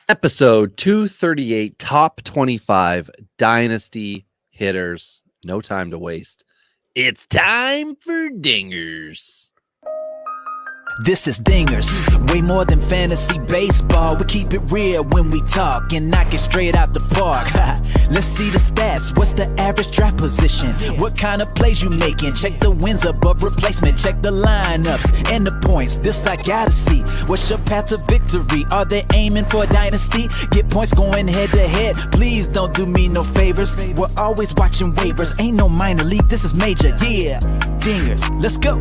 Episode 238, top 25 dynasty hitters. No time to waste. It's time for Dingers. This is Dingers, way more than fantasy baseball. We keep it real when we talk and knock it straight out the park. Let's see the stats. What's the average draft position? What kind of plays you making? Check the wins above replacement. Check the lineups and the points. This I gotta see. What's your path to victory? Are they aiming for a dynasty? Get points going head to head. Please don't do me no favors. We're always watching waivers. Ain't no minor league. This is major. Yeah, Dingers. Let's go.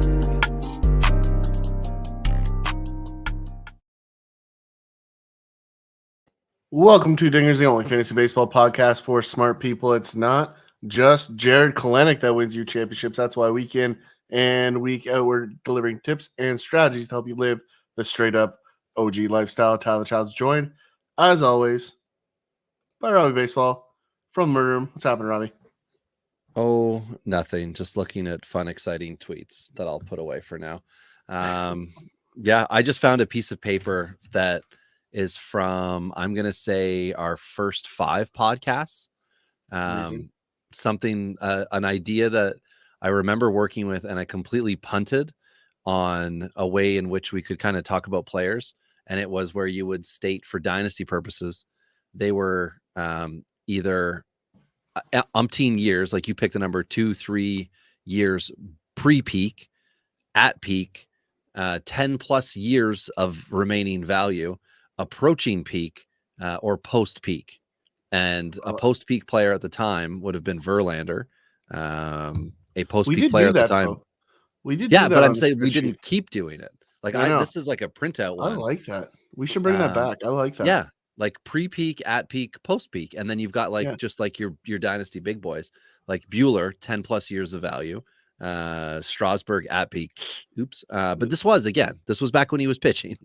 Welcome to Dingers, the only fantasy baseball podcast for smart people. It's not just Jared Kalenic that wins you championships. That's why week in and week out, we're delivering tips and strategies to help you live the straight-up OG lifestyle. Tyler Child's joined, as always, by Robbie Baseball from the Murder Room. What's happening, Robbie? Oh, nothing. Just looking at fun, exciting tweets that I'll put away for now. Yeah, I just found a piece of paper that is from, I'm going to say, our first 5 podcasts. Something, an idea that I remember working with, and I completely punted on a way in which we could kind of talk about players. And it was where you would state for dynasty purposes, they were either umpteen years, like you picked a number 2-3 years pre-peak, at peak, 10 plus years of remaining value, approaching peak, or post-peak. And a post-peak player at the time would have been Verlander. A post-peak player at the time. Though. We did, yeah, but I'm saying we didn't keep doing it. Like this is like a printout one. I like that. We should bring that back. I like that. Yeah, like pre-peak, at peak, post-peak, and then you've got just like your dynasty big boys, like Bueller, 10 plus years of value. Strasburg at peak. Oops. But this was back when he was pitching.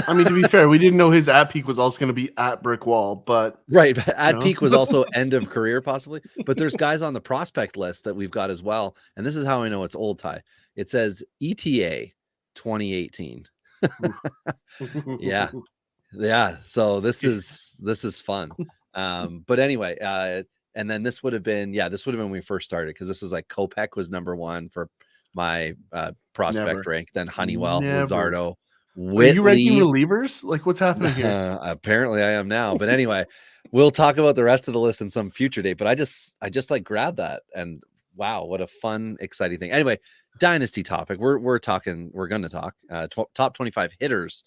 I mean, to be fair, we didn't know his at peak was also going to be at brick wall, but right. At peak was also end of career, possibly. But there's guys on the prospect list that we've got as well. And this is how I know it's old Ty. It says ETA 2018. Yeah. So this is fun. But anyway, and then this would have been when we first started, because this is like Kopech was number 1 for my prospect rank. Then Honeywell, Luzardo, Whitley. Are you ranking relievers? Like, what's happening here? Apparently I am now. But anyway, we'll talk about the rest of the list in some future date. But I just like grabbed that, and wow, what a fun, exciting thing. Anyway, dynasty topic. We're going to talk top 25 hitters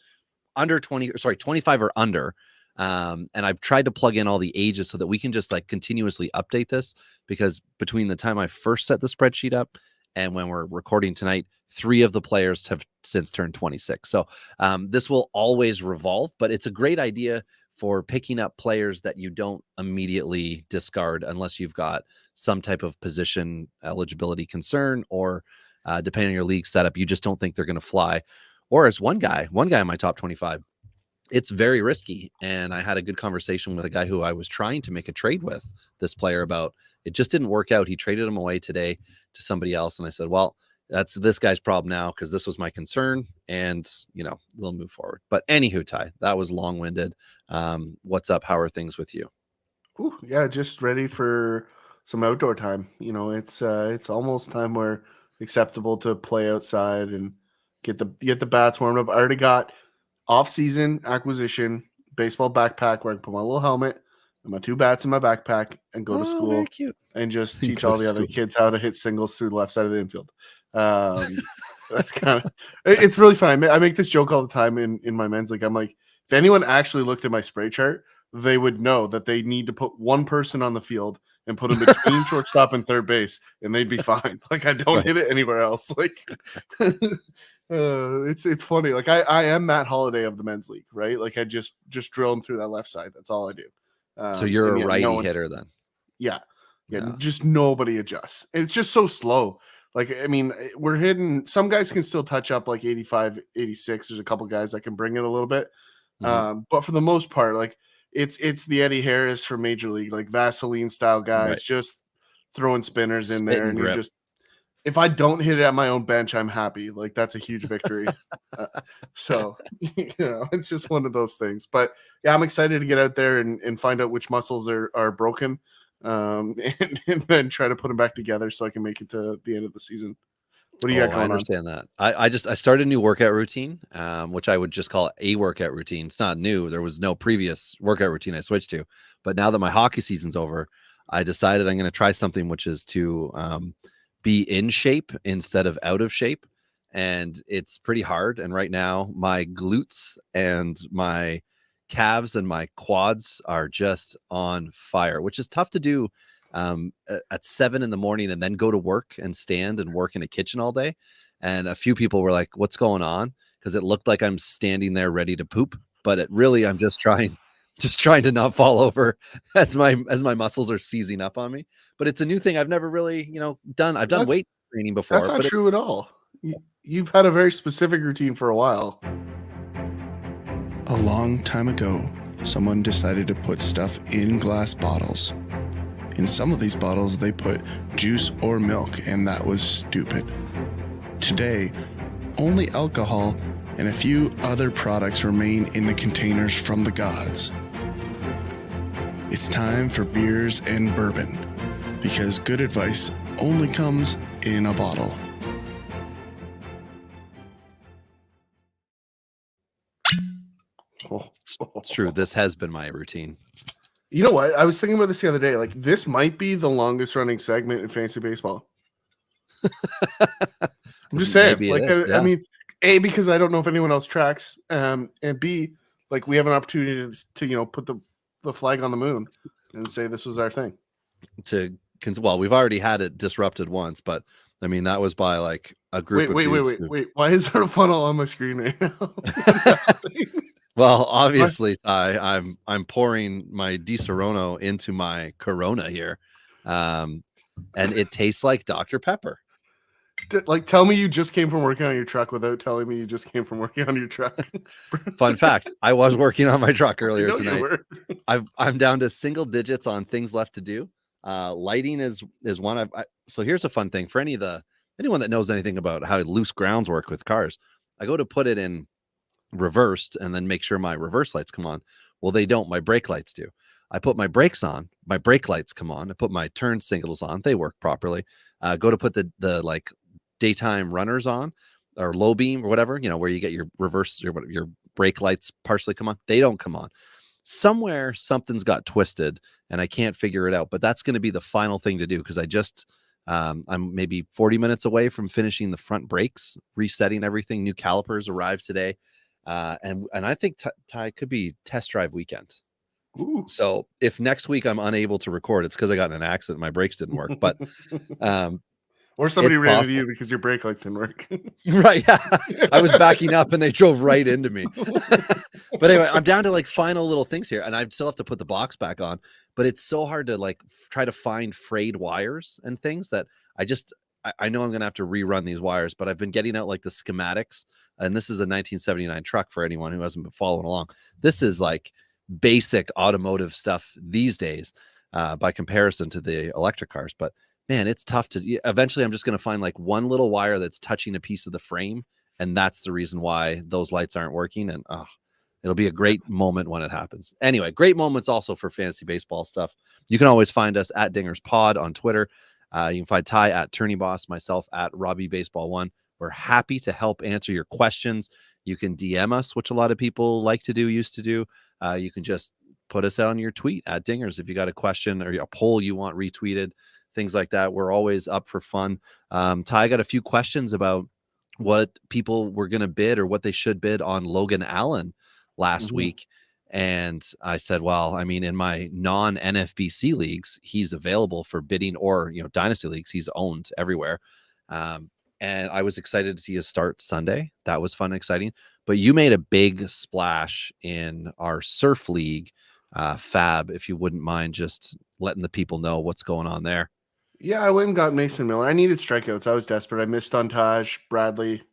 under 25 or under. And I've tried to plug in all the ages so that we can just like continuously update this, because between the time I first set the spreadsheet up and when we're recording tonight, 3 of the players have since turned 26. So this will always revolve, but it's a great idea for picking up players that you don't immediately discard unless you've got some type of position eligibility concern, or depending on your league setup, you just don't think they're going to fly. Or as one guy in my top 25, it's very risky. And I had a good conversation with a guy who I was trying to make a trade with this player about. It just didn't work out. He traded him away today to somebody else. And I said, well, that's this guy's problem now, because this was my concern, and we'll move forward. But anywho, Ty, that was long-winded. What's up? How are things with you? Ooh, yeah, just ready for some outdoor time. It's almost time where acceptable to play outside and get the bats warmed up. I already got off-season acquisition baseball backpack where I can put my little helmet and my 2 bats in my backpack and go to school and just teach all the other kids how to hit singles through the left side of the infield. That's kind of it's really fun. I make this joke all the time in my men's league. I'm like, if anyone actually looked at my spray chart, they would know that they need to put one person on the field and put them between shortstop and third base, and they'd be fine. Like, I don't hit it anywhere else. Like, it's funny. Like, I am Matt Holliday of the men's league, right? Like, I just drill them through that left side. That's all I do. So you're a righty hitter then? Yeah. Just nobody adjusts. It's just so slow. Like, I mean, we're hitting, some guys can still touch up like 85, 86. There's a couple guys that can bring it a little bit. But for the most part, like, it's the Eddie Harris for Major League, like Vaseline style guys, just throwing spinners in there, and you're just if I don't hit it at my own bench, I'm happy. Like that's a huge victory. So it's just one of those things. But yeah, I'm excited to get out there and find out which muscles are broken, and then try to put them back together so I can make it to the end of the season. What do you got I going on? understand that. I started a new workout routine, which I would just call a workout routine. It's not new. There was no previous workout routine I switched to. But now that my hockey season's over, I decided I'm going to try something which is to be in shape instead of out of shape. And it's pretty hard. And right now, my glutes and my calves and my quads are just on fire, which is tough to do at 7 in the morning and then go to work and stand and work in a kitchen all day. And a few people were like, what's going on? Because it looked like I'm standing there ready to poop, but I'm just trying to not fall over as my muscles are seizing up on me. But it's a new thing I've never really, done. I've done weight training before. That's not true at all. You've had a very specific routine for a while. A long time ago, someone decided to put stuff in glass bottles. In some of these bottles, they put juice or milk, and that was stupid. Today, only alcohol and a few other products remain in the containers from the gods. It's time for beers and bourbon, because good advice only comes in a bottle. It's true. This has been my routine. You know what? I was thinking about this the other day. Like, this might be the longest running segment in fantasy baseball. I'm just saying. Like, I mean, A, because I don't know if anyone else tracks, and B, like, we have an opportunity to put the flag on the moon and say this was our thing. Well, we've already had it disrupted once, but I mean, that was by like a group of dudes. Wait. Why is there a funnel on my screen right now? Well, obviously, I'm pouring my Di Serono into my Corona here, and it tastes like Dr. Pepper. Like, tell me you just came from working on your truck without telling me you just came from working on your truck. Fun fact: I was working on my truck earlier tonight. I'm down to single digits on things left to do. Lighting is one. So here's a fun thing for anyone that knows anything about how loose grounds work with cars. I go to put it in reversed and then make sure my reverse lights come on. Well, they don't. My brake lights do. I put my brakes on, my brake lights come on. I put my turn signals on, they work properly. Go to put the like daytime runners on or low beam or whatever, where you get your reverse, your brake lights partially come on. They don't come on. Somewhere something's got twisted and I can't figure it out, but that's going to be the final thing to do because I'm maybe 40 minutes away from finishing the front brakes, resetting everything. New calipers arrived today. And I think Ty could be test drive weekend. Ooh. So if next week I'm unable to record, it's because I got in an accident. My brakes didn't work, but or somebody ran into you because your brake lights didn't work. Right. Yeah. I was backing up and they drove right into me. But anyway, I'm down to like final little things here and I still have to put the box back on, but it's so hard to like try to find frayed wires and things that I know I'm going to have to rerun these wires, but I've been getting out like the schematics, and this is a 1979 truck for anyone who hasn't been following along. This is like basic automotive stuff these days by comparison to the electric cars. But man, it's tough eventually I'm just going to find like one little wire that's touching a piece of the frame. And that's the reason why those lights aren't working. And it'll be a great moment when it happens. Anyway, great moments also for fantasy baseball stuff. You can always find us at Dingers Pod on Twitter. You can find Ty at Tourney Boss, myself at Robbie Baseball 1. We're happy to help answer your questions. You can DM us, which a lot of people used to do. You can just put us out on your tweet at Dingers if you got a question or a poll you want retweeted, things like that. We're always up for fun. Ty got a few questions about what people were going to bid or what they should bid on Logan Allen last week. And I said, well, I mean, in my non-NFBC leagues, he's available for bidding, or, dynasty leagues, he's owned everywhere. And I was excited to see his start Sunday. That was fun and exciting. But you made a big splash in our surf league, Fab, if you wouldn't mind just letting the people know what's going on there. Yeah, I went and got Mason Miller. I needed strikeouts. I was desperate. I missed on Taj Bradley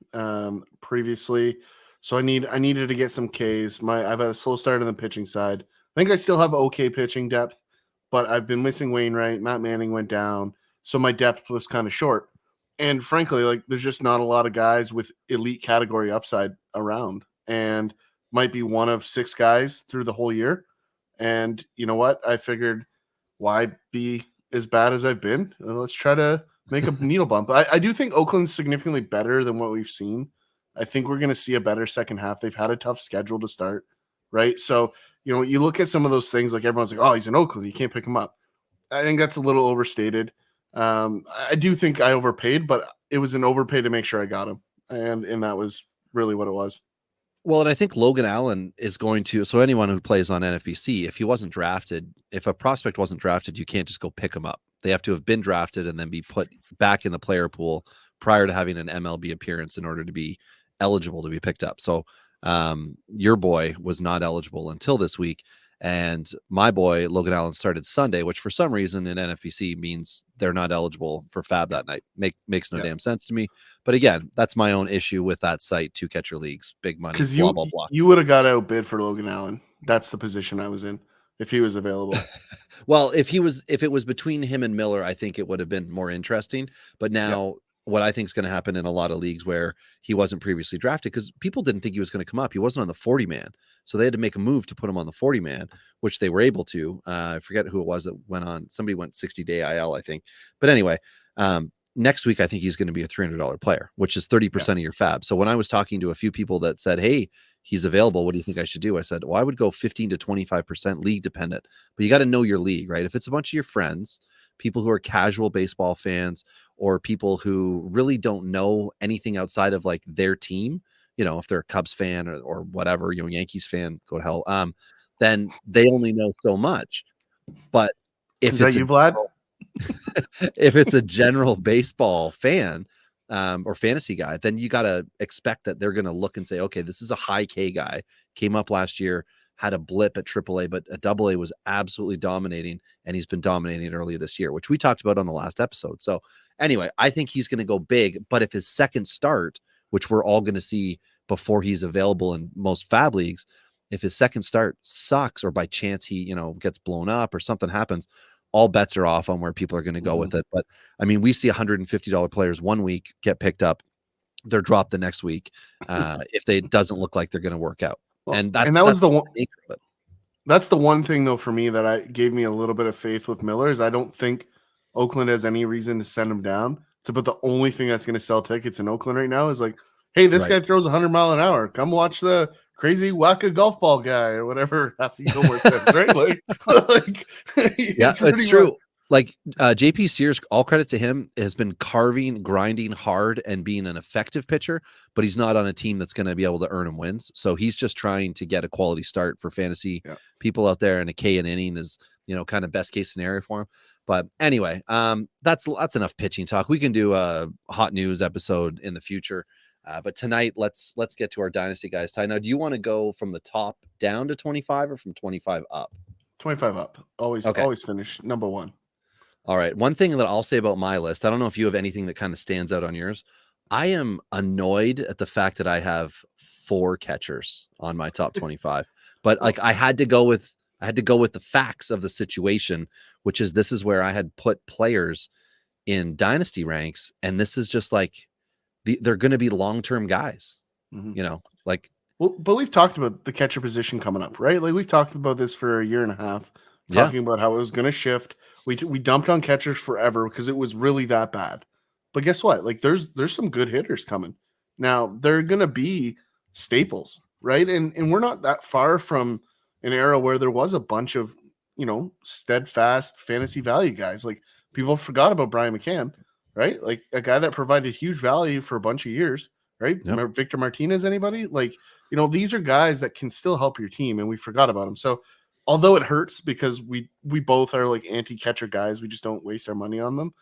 previously. So I needed to get some Ks. I've had a slow start on the pitching side. I think I still have okay pitching depth, but I've been missing Wainwright. Matt Manning went down, so my depth was kind of short. And frankly, like there's just not a lot of guys with elite category upside around, and might be one of 6 guys through the whole year. And you know what? I figured, why be as bad as I've been? Let's try to make a needle bump. I do think Oakland's significantly better than what we've seen. I think we're going to see a better second half. They've had a tough schedule to start, right? So, you look at some of those things, like everyone's like, oh, he's in Oakland, you can't pick him up. I think that's a little overstated. I do think I overpaid, but it was an overpay to make sure I got him. And that was really what it was. Well, and I think Logan Allen is going to, so anyone who plays on NFBC, if he wasn't drafted, if a prospect wasn't drafted, you can't just go pick him up. They have to have been drafted and then be put back in the player pool prior to having an MLB appearance in order to be eligible to be picked up. So your boy was not eligible until this week. And my boy, Logan Allen, started Sunday, which for some reason in NFBC means they're not eligible for FAB that night. Makes no damn sense to me. But again, that's my own issue with that site, 2-catcher leagues, big money, blah, blah, blah. You would have got outbid for Logan Allen. That's the position I was in if he was available. Well, if it was between him and Miller, I think it would have been more interesting. But now what I think is going to happen in a lot of leagues where he wasn't previously drafted, because people didn't think he was going to come up. He wasn't on the 40-man. So they had to make a move to put him on the 40-man, which they were able to. I forget who it was that went on. Somebody went 60-day IL, I think. But anyway, next week, I think he's going to be a $300 player, which is 30% of your FAB. So when I was talking to a few people that said, hey, he's available, what do you think I should do? I said, well, I would go 15 to 25% league dependent, but you got to know your league, right? If it's a bunch of your friends, people who are casual baseball fans, or people who really don't know anything outside of like their team, if they're a Cubs fan or whatever, Yankees fan, go to hell. Then they only know so much. But if is that you, Vlad? If it's a general baseball fan or fantasy guy, then you got to expect that they're going to look and say, okay, this is a high K guy, came up last year, had a blip at AAA, but at AA was absolutely dominating, and he's been dominating earlier this year, which we talked about on the last episode. So anyway, I think he's going to go big, but if his second start, which we're all going to see before he's available in most FAB leagues, if his second start sucks, or by chance he, gets blown up or something happens, all bets are off on where people are going to go with it. But I mean, we see $150 players one week get picked up, they're dropped the next week if they doesn't look like they're going to work out. Well, and that was the one. That's the one thing, though, for me that gave me a little bit of faith with Miller is I don't think Oakland has any reason to send him down. So, but the only thing that's going to sell tickets in Oakland right now is like, hey, this guy throws 100 mile an hour. Come watch the crazy wacka golf ball guy or whatever. Right? Like yeah, it's true. Like JP Sears, all credit to him, has been grinding hard and being an effective pitcher, but he's not on a team that's going to be able to earn him wins. So he's just trying to get a quality start for fantasy people out there, and a K an inning is, kind of best case scenario for him. But anyway, that's enough pitching talk. We can do a hot news episode in the future. But tonight, let's get to our dynasty guys. Ty, now, do you want to go from the top down to 25 or from 25 up? 25 up. Always finish number one. All right. One thing that I'll say about my list, I don't know if you have anything that kind of stands out on yours. I am annoyed at the fact that I have 4 catchers on my top 25, but like I had to go with the facts of the situation, which is this is where I had put players in dynasty ranks. And this is just like, they're going to be long-term guys, like. Well, but we've talked about the catcher position coming up, right? Like we've talked about this for a year and a half, talking about how it was going to shift. We dumped on catchers forever because it was really that bad. But guess what? Like there's some good hitters coming. Now they're going to be staples, right? And we're not that far from an era where there was a bunch of, steadfast fantasy value guys. Like people forgot about Brian McCann, right? Like a guy that provided huge value for a bunch of years, right? Yep. Victor Martinez, anybody? Like, these are guys that can still help your team, and we forgot about them. So although it hurts because we both are like anti-catcher guys, we just don't waste our money on them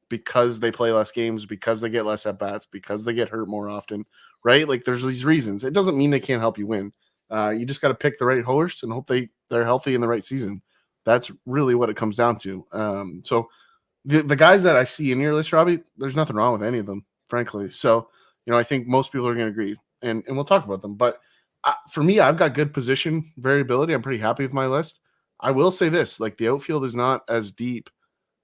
because they play less games, because they get less at-bats, because they get hurt more often, right? Like there's these reasons. It doesn't mean they can't help you win. You just got to pick the right horse and hope they're healthy in the right season. That's really what it comes down to. So the guys that I see in your list, Robbie, there's nothing wrong with any of them, frankly. So, I think most people are going to agree, and we'll talk about them. But for me, I've got good position variability. I'm pretty happy with my list. I will say this, like the outfield is not as deep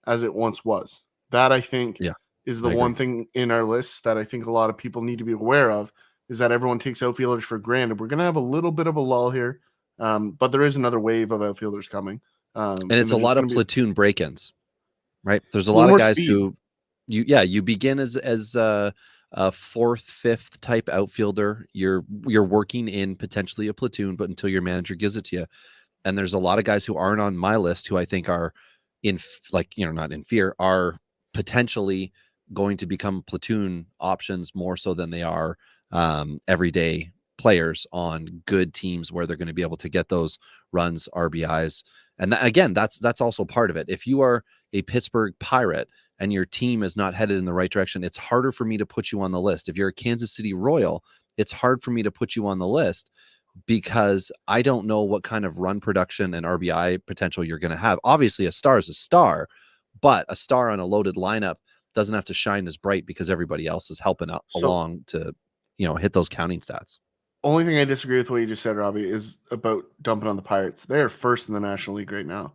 as it once was. That I think is the I one agree. thing in our list that I think a lot of people need to be aware of, is that everyone takes outfielders for granted. We're going to have a little bit of a lull here, but there is another wave of outfielders coming. And it's a there's just lot of going to be platoon break-ins, right? There's a a lot little of more guys speed. who you begin as a fourth, fifth type outfielder. You're working in potentially a platoon, but until your manager gives it to you. And there's a lot of guys who aren't on my list who I think are not in fear, are potentially going to become platoon options more so than they are everyday players on good teams where they're going to be able to get those runs, RBIs. And again, that's also part of it. If you are a Pittsburgh Pirate and your team is not headed in the right direction, it's harder for me to put you on the list. If you're a Kansas City Royal, it's hard for me to put you on the list because I don't know what kind of run production and RBI potential you're going to have. Obviously, a star is a star, but a star on a loaded lineup doesn't have to shine as bright because everybody else is helping out So along to, hit those counting stats. only thing I disagree with what you just said, Robbie, is about dumping on the Pirates. They're first in the National League right now.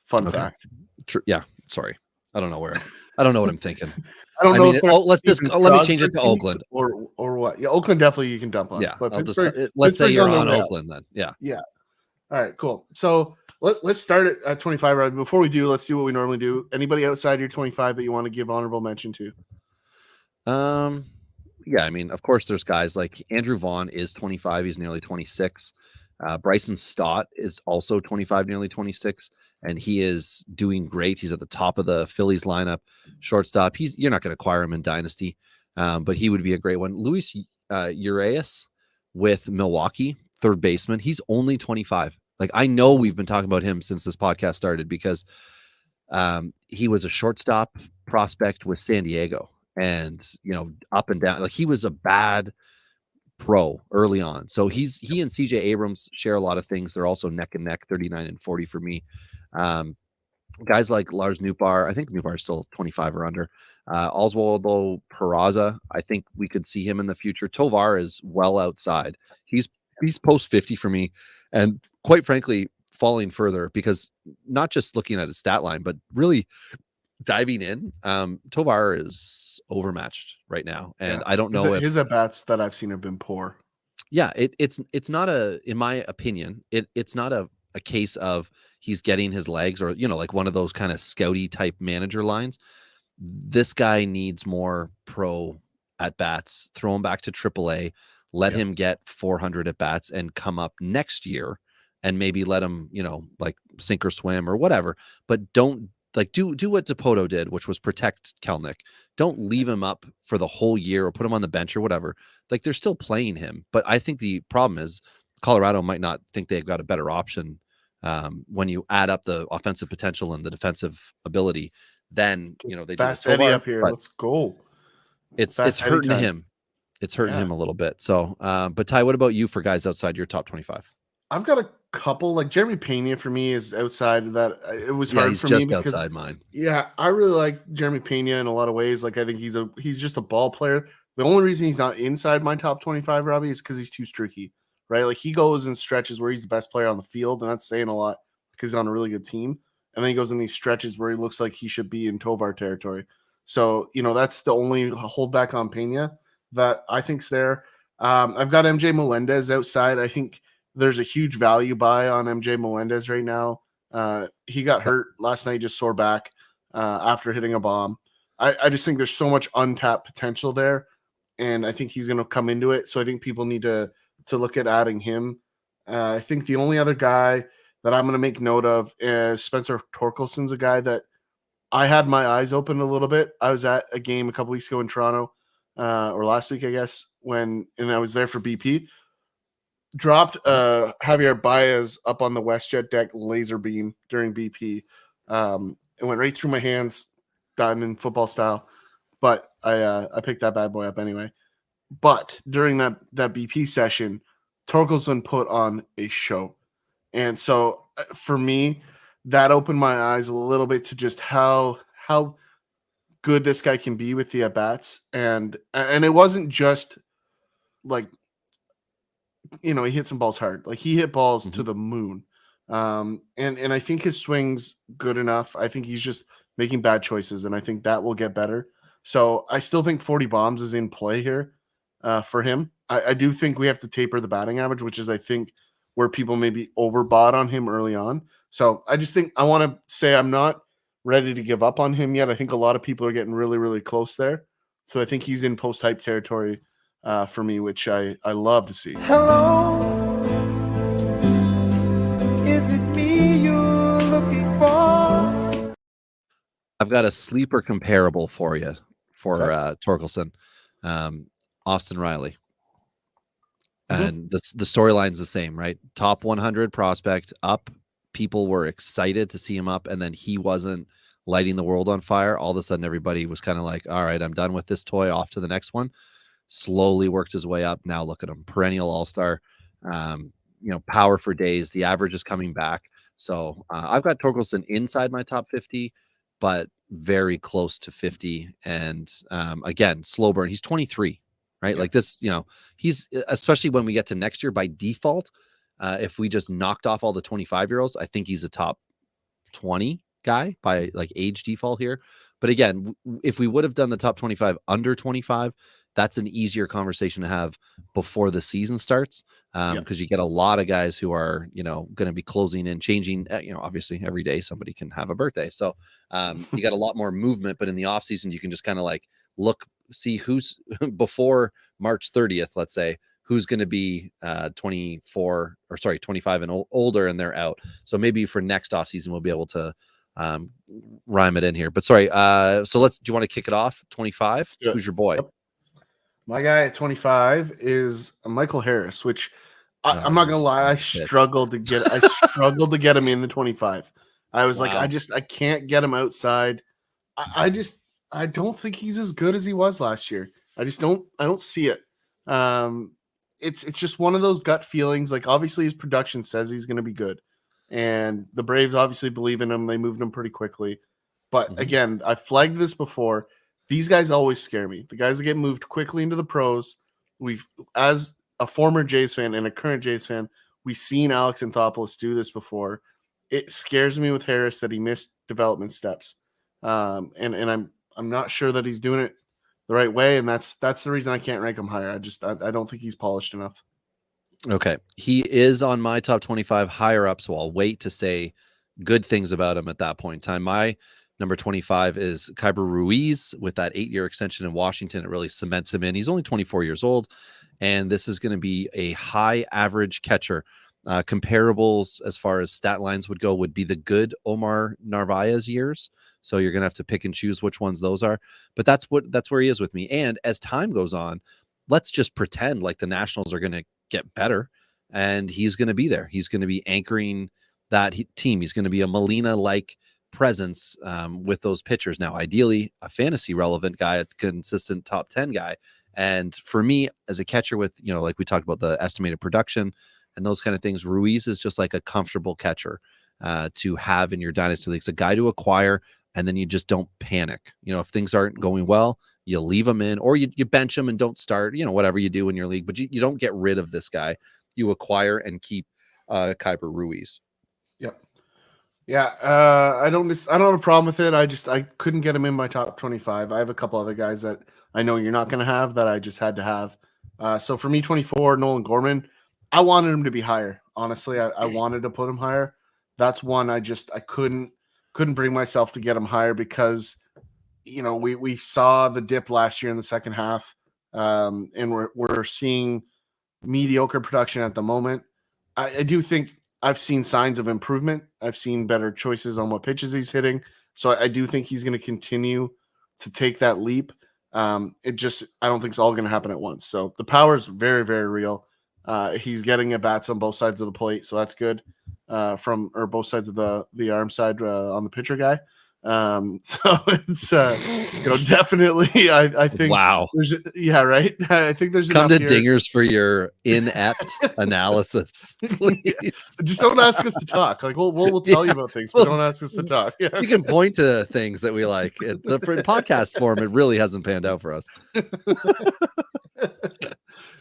Fun Okay. fact. Yeah. Sorry. I don't know what I'm thinking. I don't I know mean, if they're let me change it to Oakland. or what. Yeah, Oakland definitely you can dump on. Yeah. But I'll just, Pittsburgh, let's say Pittsburgh's you're their on way up. Oakland then. Yeah. Yeah. All right, cool. So let's start at 25. Right? Before we do, let's do what we normally do. Anybody outside your 25 that you want to give honorable mention to? Yeah, I mean, of course, there's guys like Andrew Vaughn is 25. He's nearly 26. Bryson Stott is also 25, nearly 26, and he is doing great. He's at the top of the Phillies lineup, shortstop. You're not going to acquire him in Dynasty, but he would be a great one. Luis Urias with Milwaukee, third baseman. He's only 25. Like, I know we've been talking about him since this podcast started because he was a shortstop prospect with San Diego. And up and down, like he was a bad pro early on. So he and CJ Abrams share a lot of things. They're also neck and neck, 39 and 40 for me. Guys like Lars Nootbaar, I think Nootbaar is still 25 or under. Oswaldo Peraza, I think we could see him in the future. Tovar is well outside. He's post 50 for me, and quite frankly, falling further because not just looking at his stat line, but really diving in. Tovar is overmatched right now, and I don't know if his at bats that I've seen have been poor. Yeah, it's not in my opinion, it's not a case of he's getting his legs or like one of those kind of scouty type manager lines. This guy needs more pro at bats. Throw him back to AAA. Let him get 400 at bats and come up next year, and maybe let him like sink or swim or whatever. But don't. Like do what Dipoto did, which was protect Kelnick. Don't leave him up for the whole year or put him on the bench or whatever. Like they're still playing him. But I think the problem is Colorado might not think they've got a better option when you add up the offensive potential and the defensive ability. Then they Fast do Eddie up here. Let's go. It's hurting him. It's hurting him a little bit. So, but Ty, what about you for guys outside your top 25? I've got a couple. Like Jeremy Pena for me is outside of that. It was hard he's for just me because outside mine. Yeah, I really like Jeremy Pena in a lot of ways. Like I think he's just a ball player. The only reason he's not inside my top 25, Robbie, is because he's too streaky, right? Like he goes in stretches where he's the best player on the field, and that's saying a lot because he's on a really good team. And then he goes in these stretches where he looks like he should be in Tovar territory. So, that's the only holdback on Pena that I think's there. I've got MJ Melendez outside. I think there's a huge value buy on MJ Melendez right now. He got hurt last night, just sore back after hitting a bomb. I just think there's so much untapped potential there, and I think he's going to come into it. So I think people need to look at adding him. I think the only other guy that I'm going to make note of is Spencer Torkelson's a guy that I had my eyes open a little bit. I was at a game a couple weeks ago in Toronto, or last week, I guess, and I was there for BP. Dropped Javier Baez up on the WestJet deck laser beam during BP. It went right through my hands, diamond football style. But I picked that bad boy up anyway. But during that BP session, Torkelson put on a show. And so for me, that opened my eyes a little bit to just how good this guy can be with the at-bats. And it wasn't just like, he hit some balls hard. Like he hit balls to the moon. And I think his swing's good enough. I think he's just making bad choices, and I think that will get better. So I still think 40 bombs is in play here for him. I do think we have to taper the batting average, which is, I think, where people maybe overbought on him early on. So I just think I want to say I'm not ready to give up on him yet. I think a lot of people are getting really, really close there. So I think he's in post-hype territory for me, which I love to see. Hello, is it me you're looking for? I've got a sleeper comparable for you for Torkelson, Austin Riley. And the storyline's the same, right? Top 100 prospect up. People were excited to see him up, and then he wasn't lighting the world on fire. All of a sudden, everybody was kind of like, all right, I'm done with this toy, off to the next one. Slowly worked his way up. Now look at him, perennial all-star, power for days. The average is coming back. So I've got Torkelson inside my top 50, but very close to 50. And again, slow burn. He's 23. Right. Yeah. Like this, he's, especially when we get to next year, by default, if we just knocked off all the 25-year-olds, I think he's a top 20 guy by like age default here. But again, if we would have done the top 25 under 25, that's an easier conversation to have before the season starts. Because you get a lot of guys who are, going to be closing and changing, obviously every day somebody can have a birthday. So you got a lot more movement, but in the off season, you can just kind of like see who's before March 30th, let's say, who's going to be 25 and older, and they're out. So maybe for next off season, we'll be able to rhyme it in here. But sorry. So do you want to kick it off? 25. Who's your boy? Yep. My guy at 25 is Michael Harris, which I'm not going to lie. I struggled to get him in the 25. I was like, I can't get him outside. I don't think he's as good as he was last year. I don't see it. It's just one of those gut feelings. Like, obviously his production says he's going to be good, and the Braves obviously believe in him. They moved him pretty quickly. But again, I flagged this before. These guys always scare me. The guys that get moved quickly into the pros. As a former Jays fan and a current Jays fan, we've seen Alex Anthopoulos do this before. It scares me with Harris that he missed development steps. And I'm not sure that he's doing it the right way, and that's the reason I can't rank him higher. I don't think he's polished enough. Okay. He is on my top 25 higher up, so I'll wait to say good things about him at that point in time. My number 25 is Kyber Ruiz with that 8-year extension in Washington. It really cements him in. He's only 24 years old, and this is going to be a high average catcher. Comparables as far as stat lines would go would be the good Omar Narvaez years. So you're going to have to pick and choose which ones those are. But that's where he is with me. And as time goes on, let's just pretend like the Nationals are going to get better, and he's going to be there. He's going to be anchoring that team. He's going to be a Molina-like presence with those pitchers. Now, ideally, a fantasy relevant guy, a consistent top 10 guy. And for me, as a catcher with, like we talked about the estimated production and those kind of things, Ruiz is just like a comfortable catcher to have in your dynasty leagues, a guy to acquire, and then you just don't panic. If things aren't going well, you leave him in, or you bench him and don't start, whatever you do in your league, but you don't get rid of this guy. You acquire and keep Kyber Ruiz. Yep. Yeah. I don't have a problem with it. I couldn't get him in my top 25. I have a couple other guys that I know you're not going to have that I just had to have. So for me, 24, Nolan Gorman, I wanted him to be higher. Honestly, I wanted to put him higher. That's one I couldn't bring myself to get him higher because, we saw the dip last year in the second half, and we're seeing mediocre production at the moment. I do think I've seen signs of improvement. I've seen better choices on what pitches he's hitting. So I do think he's going to continue to take that leap. I don't think it's all going to happen at once. So the power is very, very real. He's getting at bats on both sides of the plate, so that's good. From both sides of the arm side on the pitcher guy. So it's definitely I think wow. Right. I think there's come to Dingers for your inept analysis. Please. Yeah. Just don't ask us to talk. Like we'll tell you about things, but don't ask us to talk. Yeah. You can point to things that we like. In podcast form, it really hasn't panned out for us.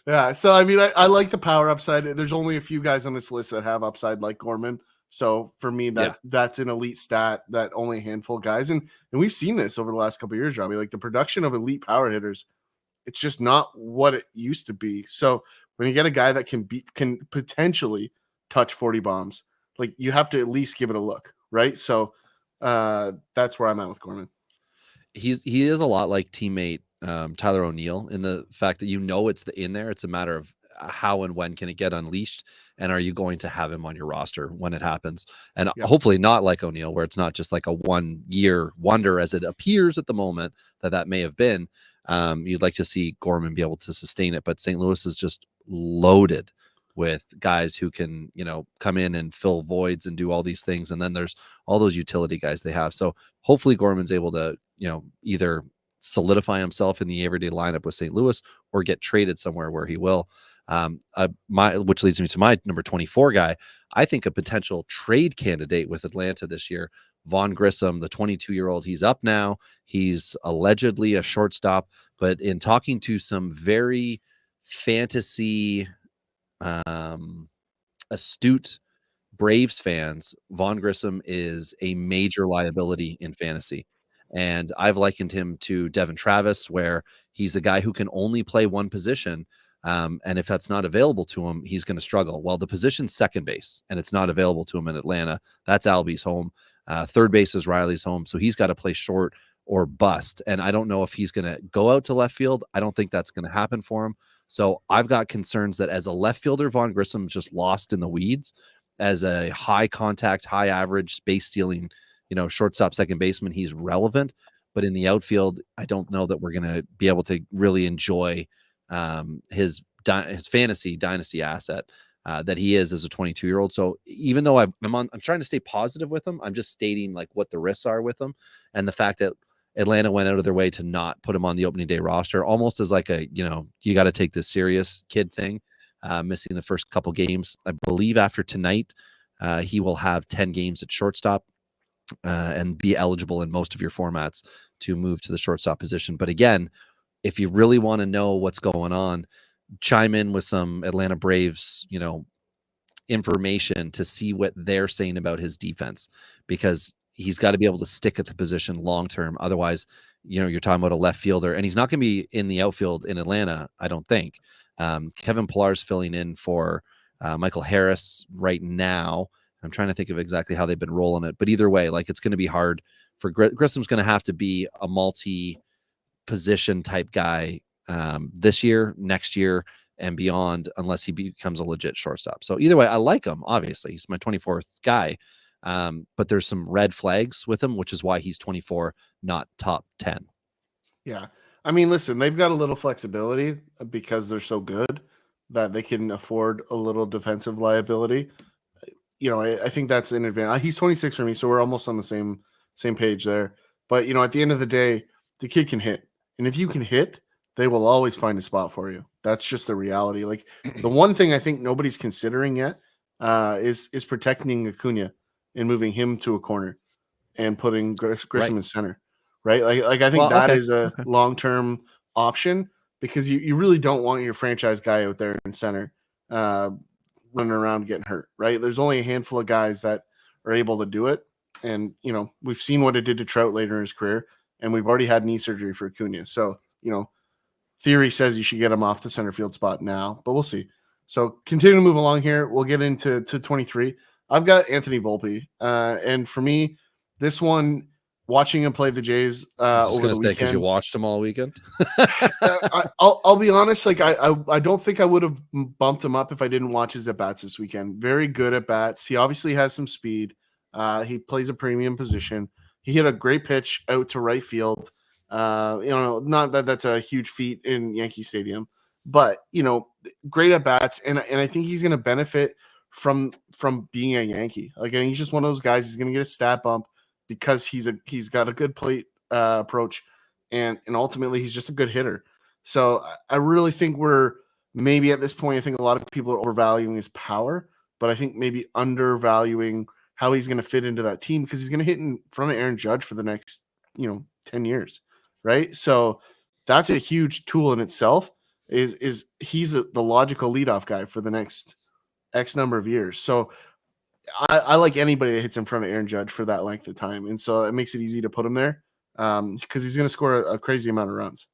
Yeah, so I mean, I like the power upside. There's only a few guys on this list that have upside like Gorman. So for me, that's an elite stat that only a handful of guys, and we've seen this over the last couple of years, Robbie. Like the production of elite power hitters, it's just not what it used to be. So when you get a guy that can potentially touch 40 bombs, like you have to at least give it a look, right? So that's where I'm at with Gorman. He is a lot like teammate Tyler O'Neill in the fact that it's in there. It's a matter of how and when can it get unleashed, and are you going to have him on your roster when it happens? And hopefully not like O'Neill, where it's not just like a 1-year wonder as it appears at the moment that may have been. You'd like to see Gorman be able to sustain it, but St. Louis is just loaded with guys who can, come in and fill voids and do all these things. And then there's all those utility guys they have. So hopefully Gorman's able to, either solidify himself in the everyday lineup with St. Louis or get traded somewhere where he will. Which leads me to my number 24 guy. I think a potential trade candidate with Atlanta this year, Vaughn Grissom, the 22-year-old. He's up now. He's allegedly a shortstop, but in talking to some very fantasy astute Braves fans, Vaughn Grissom is a major liability in fantasy. And I've likened him to Devin Travis, where he's a guy who can only play one position. And if that's not available to him, he's going to struggle. Well, the position's second base, and it's not available to him in Atlanta. That's Albie's home. Third base is Riley's home. So he's got to play short or bust. And I don't know if he's going to go out to left field. I don't think that's going to happen for him. So I've got concerns that as a left fielder, Vaughn Grissom just lost in the weeds. As a high contact, high average, base stealing, shortstop, second baseman, he's relevant. But in the outfield, I don't know that we're going to be able to really enjoy his fantasy dynasty asset that he is as a 22-year-old. So even though I'm trying to stay positive with him, I'm just stating like what the risks are with him, and the fact that Atlanta went out of their way to not put him on the opening day roster, almost as like a, you got to take this serious kid thing. Missing the first couple games. I believe after tonight, he will have 10 games at shortstop and be eligible in most of your formats to move to the shortstop position. But again, if you really want to know what's going on, chime in with some Atlanta Braves, information to see what they're saying about his defense, because he's got to be able to stick at the position long term. Otherwise, you're talking about a left fielder, and he's not going to be in the outfield in Atlanta, I don't think. Kevin Pillar's filling in for Michael Harris right now. I'm trying to think of exactly how they've been rolling it, but either way, like it's going to be hard for Grissom's going to have to be a multi-position type guy this year, next year, and beyond, unless he becomes a legit shortstop. So either way, I like him. Obviously, he's my 24th guy, but there's some red flags with him, which is why he's 24, not top 10. Yeah. I mean, listen, they've got a little flexibility because they're so good that they can afford a little defensive liability. I think that's an advantage. He's 26 for me, so we're almost on the same page there. But, at the end of the day, the kid can hit. And if you can hit, they will always find a spot for you. That's just the reality. Like, the one thing I think nobody's considering yet is protecting Acuna and moving him to a corner and putting Grissom in center. Right. Like I think that is a long-term option, because you really don't want your franchise guy out there in center running around getting hurt. Right. There's only a handful of guys that are able to do it. And, we've seen what it did to Trout later in his career, and we've already had knee surgery for Acuna. So, theory says you should get him off the center field spot now, but we'll see. So continue to move along here. We'll get into 23. I've got Anthony Volpe. And for me, this one, watching him play the Jays over the weekend, because you watched him all weekend. I'll be honest. Like I don't think I would have bumped him up if I didn't watch his at bats this weekend. Very good at bats. He obviously has some speed. He plays a premium position. He hit a great pitch out to right field. Not that that's a huge feat in Yankee Stadium, but great at bats, and I think he's going to benefit from being a Yankee. Like, I mean, he's just one of those guys. He's going to get a stat bump because he's got a good plate approach, and ultimately he's just a good hitter. So I really think we're maybe at this point, I think a lot of people are overvaluing his power, but I think maybe undervaluing how he's going to fit into that team, because he's going to hit in front of Aaron Judge for the next 10 years. Right. So that's a huge tool in itself. Is he's the logical leadoff guy for the next X number of years. So I like anybody that hits in front of Aaron Judge for that length of time, and so it makes it easy to put him there because he's going to score a crazy amount of runs.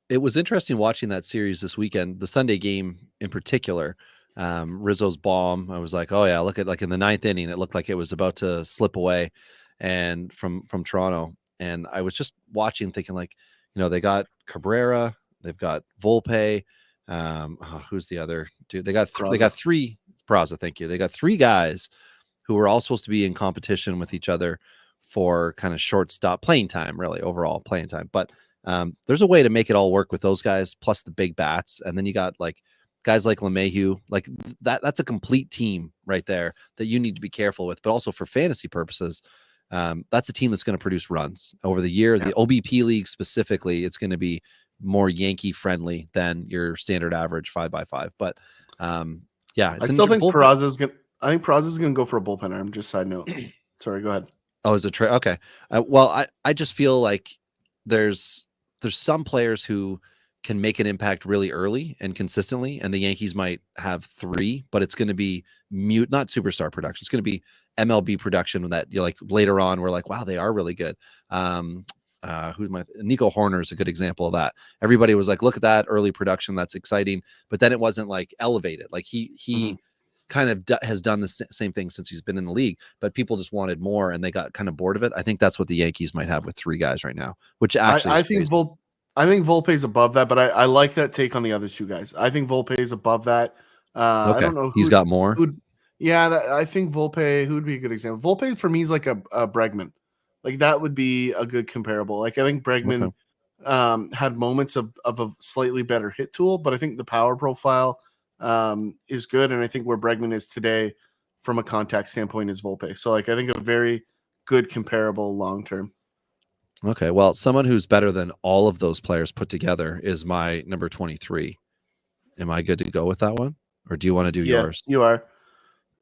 It was interesting watching that series this weekend, the Sunday game in particular. Rizzo's bomb. I was like, oh yeah, look at like in the ninth inning, it looked like it was about to slip away, and from Toronto. And I was just watching, thinking like, they got Cabrera, they've got Volpe. Who's the other dude? They got three. Braza, thank you. They got three guys who were all supposed to be in competition with each other for kind of shortstop playing time, really overall playing time. But there's a way to make it all work with those guys, plus the big bats. And then you got like guys like LeMahieu, like that's a complete team right there that you need to be careful with. But also for fantasy purposes, that's a team that's going to produce runs over the year. Yeah. The OBP league specifically, it's going to be more Yankee friendly than your standard average 5x5. But yeah, I still think Peraza's going to go for a bullpen arm. Just side note. Sorry, go ahead. Oh, is it trade? Okay. Well, I just feel like there's some players who can make an impact really early and consistently, and the Yankees might have three, but it's going to be not superstar production. It's going to be MLB production that you're like later on, we're like, wow, they are really good. Nico Horner is a good example of that. Everybody was like, look at that early production. That's exciting. But then it wasn't like elevated. Like he kind of has done the same thing since he's been in the league, but people just wanted more and they got kind of bored of it. I think that's what the Yankees might have with three guys right now, which actually I think Volpe's above that, but I like that take on the other two guys. I think Volpe is above that. Okay. I don't know. He's got more. I think Volpe, who would be a good example? Volpe for me is like a Bregman. Like that would be a good comparable. Like I think Bregman had moments of a slightly better hit tool, but I think the power profile is good. And I think where Bregman is today from a contact standpoint is Volpe. So like I think a very good comparable long term. Okay. Well, someone who's better than all of those players put together is my number 23. Am I good to go with that one? Or do you want to do yours? You are.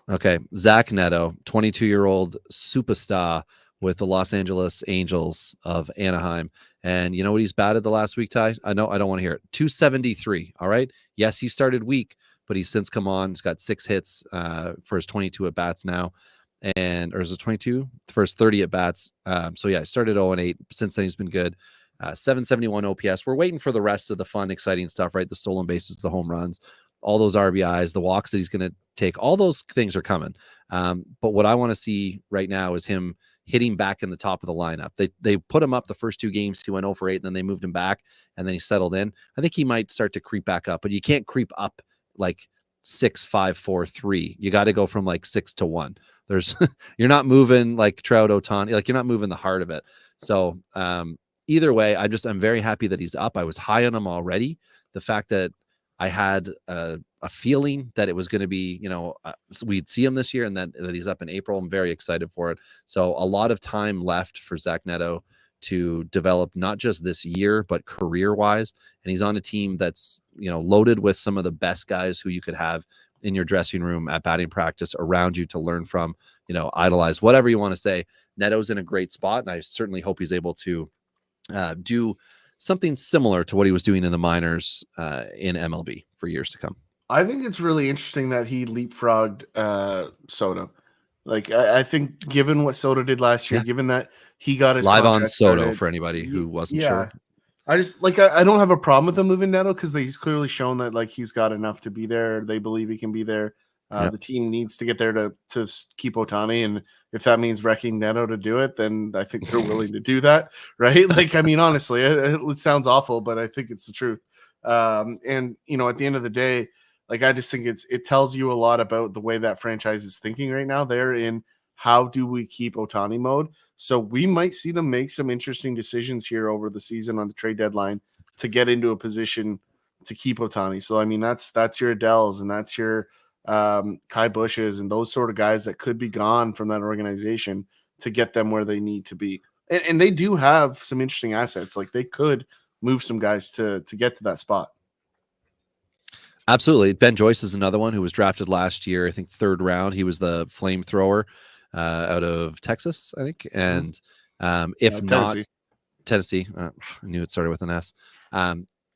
Okay. Zach Neto, 22-year-old superstar with the Los Angeles Angels of Anaheim. And you know what he's batted the last week, Ty? I know I don't want to hear it. 273. All right. Yes, he started weak, but he's since come on. He's got 6 hits for his 22 at bats now. Or is it 22? For his 30 at bats. So yeah, he started 0-8. Since then, he's been good. 771 OPS. We're waiting for the rest of the fun, exciting stuff, right? The stolen bases, the home runs, all those RBIs, the walks that he's going to take. All those things are coming. But what I want to see right now is him hitting back in the top of the lineup. They put him up the first 2 games. He went 0 for 8, and then they moved him back, and then he settled in. I think he might start to creep back up, but you can't creep up like 6, 5, 4, 3. You got to go from like 6 to 1. You're not moving like Trout, Ohtani, like you're not moving the heart of it. So either way, I'm very happy that he's up. I was high on him already. The fact that I had a feeling that it was going to be, we'd see him this year and that he's up in April. I'm very excited for it. So a lot of time left for Zach Neto to develop, not just this year, but career-wise. And he's on a team that's, loaded with some of the best guys who you could have in your dressing room at batting practice around you to learn from, idolize, whatever you want to say. Neto's in a great spot, and I certainly hope he's able to do something similar to what he was doing in the minors in MLB for years to come. I think it's really interesting that he leapfrogged Soto. Like, I think given what Soto did last year, given that he got his live on Soto started, for anybody who wasn't sure. I just I don't have a problem with him moving Neto because he's clearly shown that like he's got enough to be there. They believe he can be there. The team needs to get there to keep Ohtani, and if that means wrecking Neto to do it, then I think they're willing to do that, right? Like, I mean, honestly, it sounds awful, but I think it's the truth. And at the end of the day, like I just think it tells you a lot about the way that franchise is thinking right now. They're in how do we keep Ohtani mode. So we might see them make some interesting decisions here over the season on the trade deadline to get into a position to keep Ohtani. So I mean, that's your Adel's and that's your Kai Bushes and those sort of guys that could be gone from that organization to get them where they need to be. And they do have some interesting assets. Like they could move some guys to get to that spot. Absolutely. Ben Joyce is another one who was drafted last year, I think 3rd round. He was the flamethrower out of Texas, I think. And if not Tennessee, I knew it started with an S.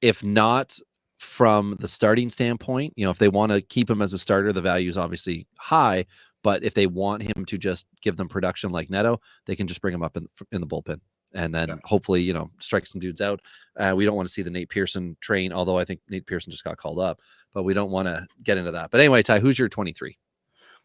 If not from the starting standpoint, if they want to keep him as a starter, the value is obviously high, But if they want him to just give them production like Neto, they can just bring him up in the bullpen. And then hopefully, strike some dudes out. We don't want to see the Nate Pearson train, although I think Nate Pearson just got called up. But we don't want to get into that. But anyway, Ty, who's your 23?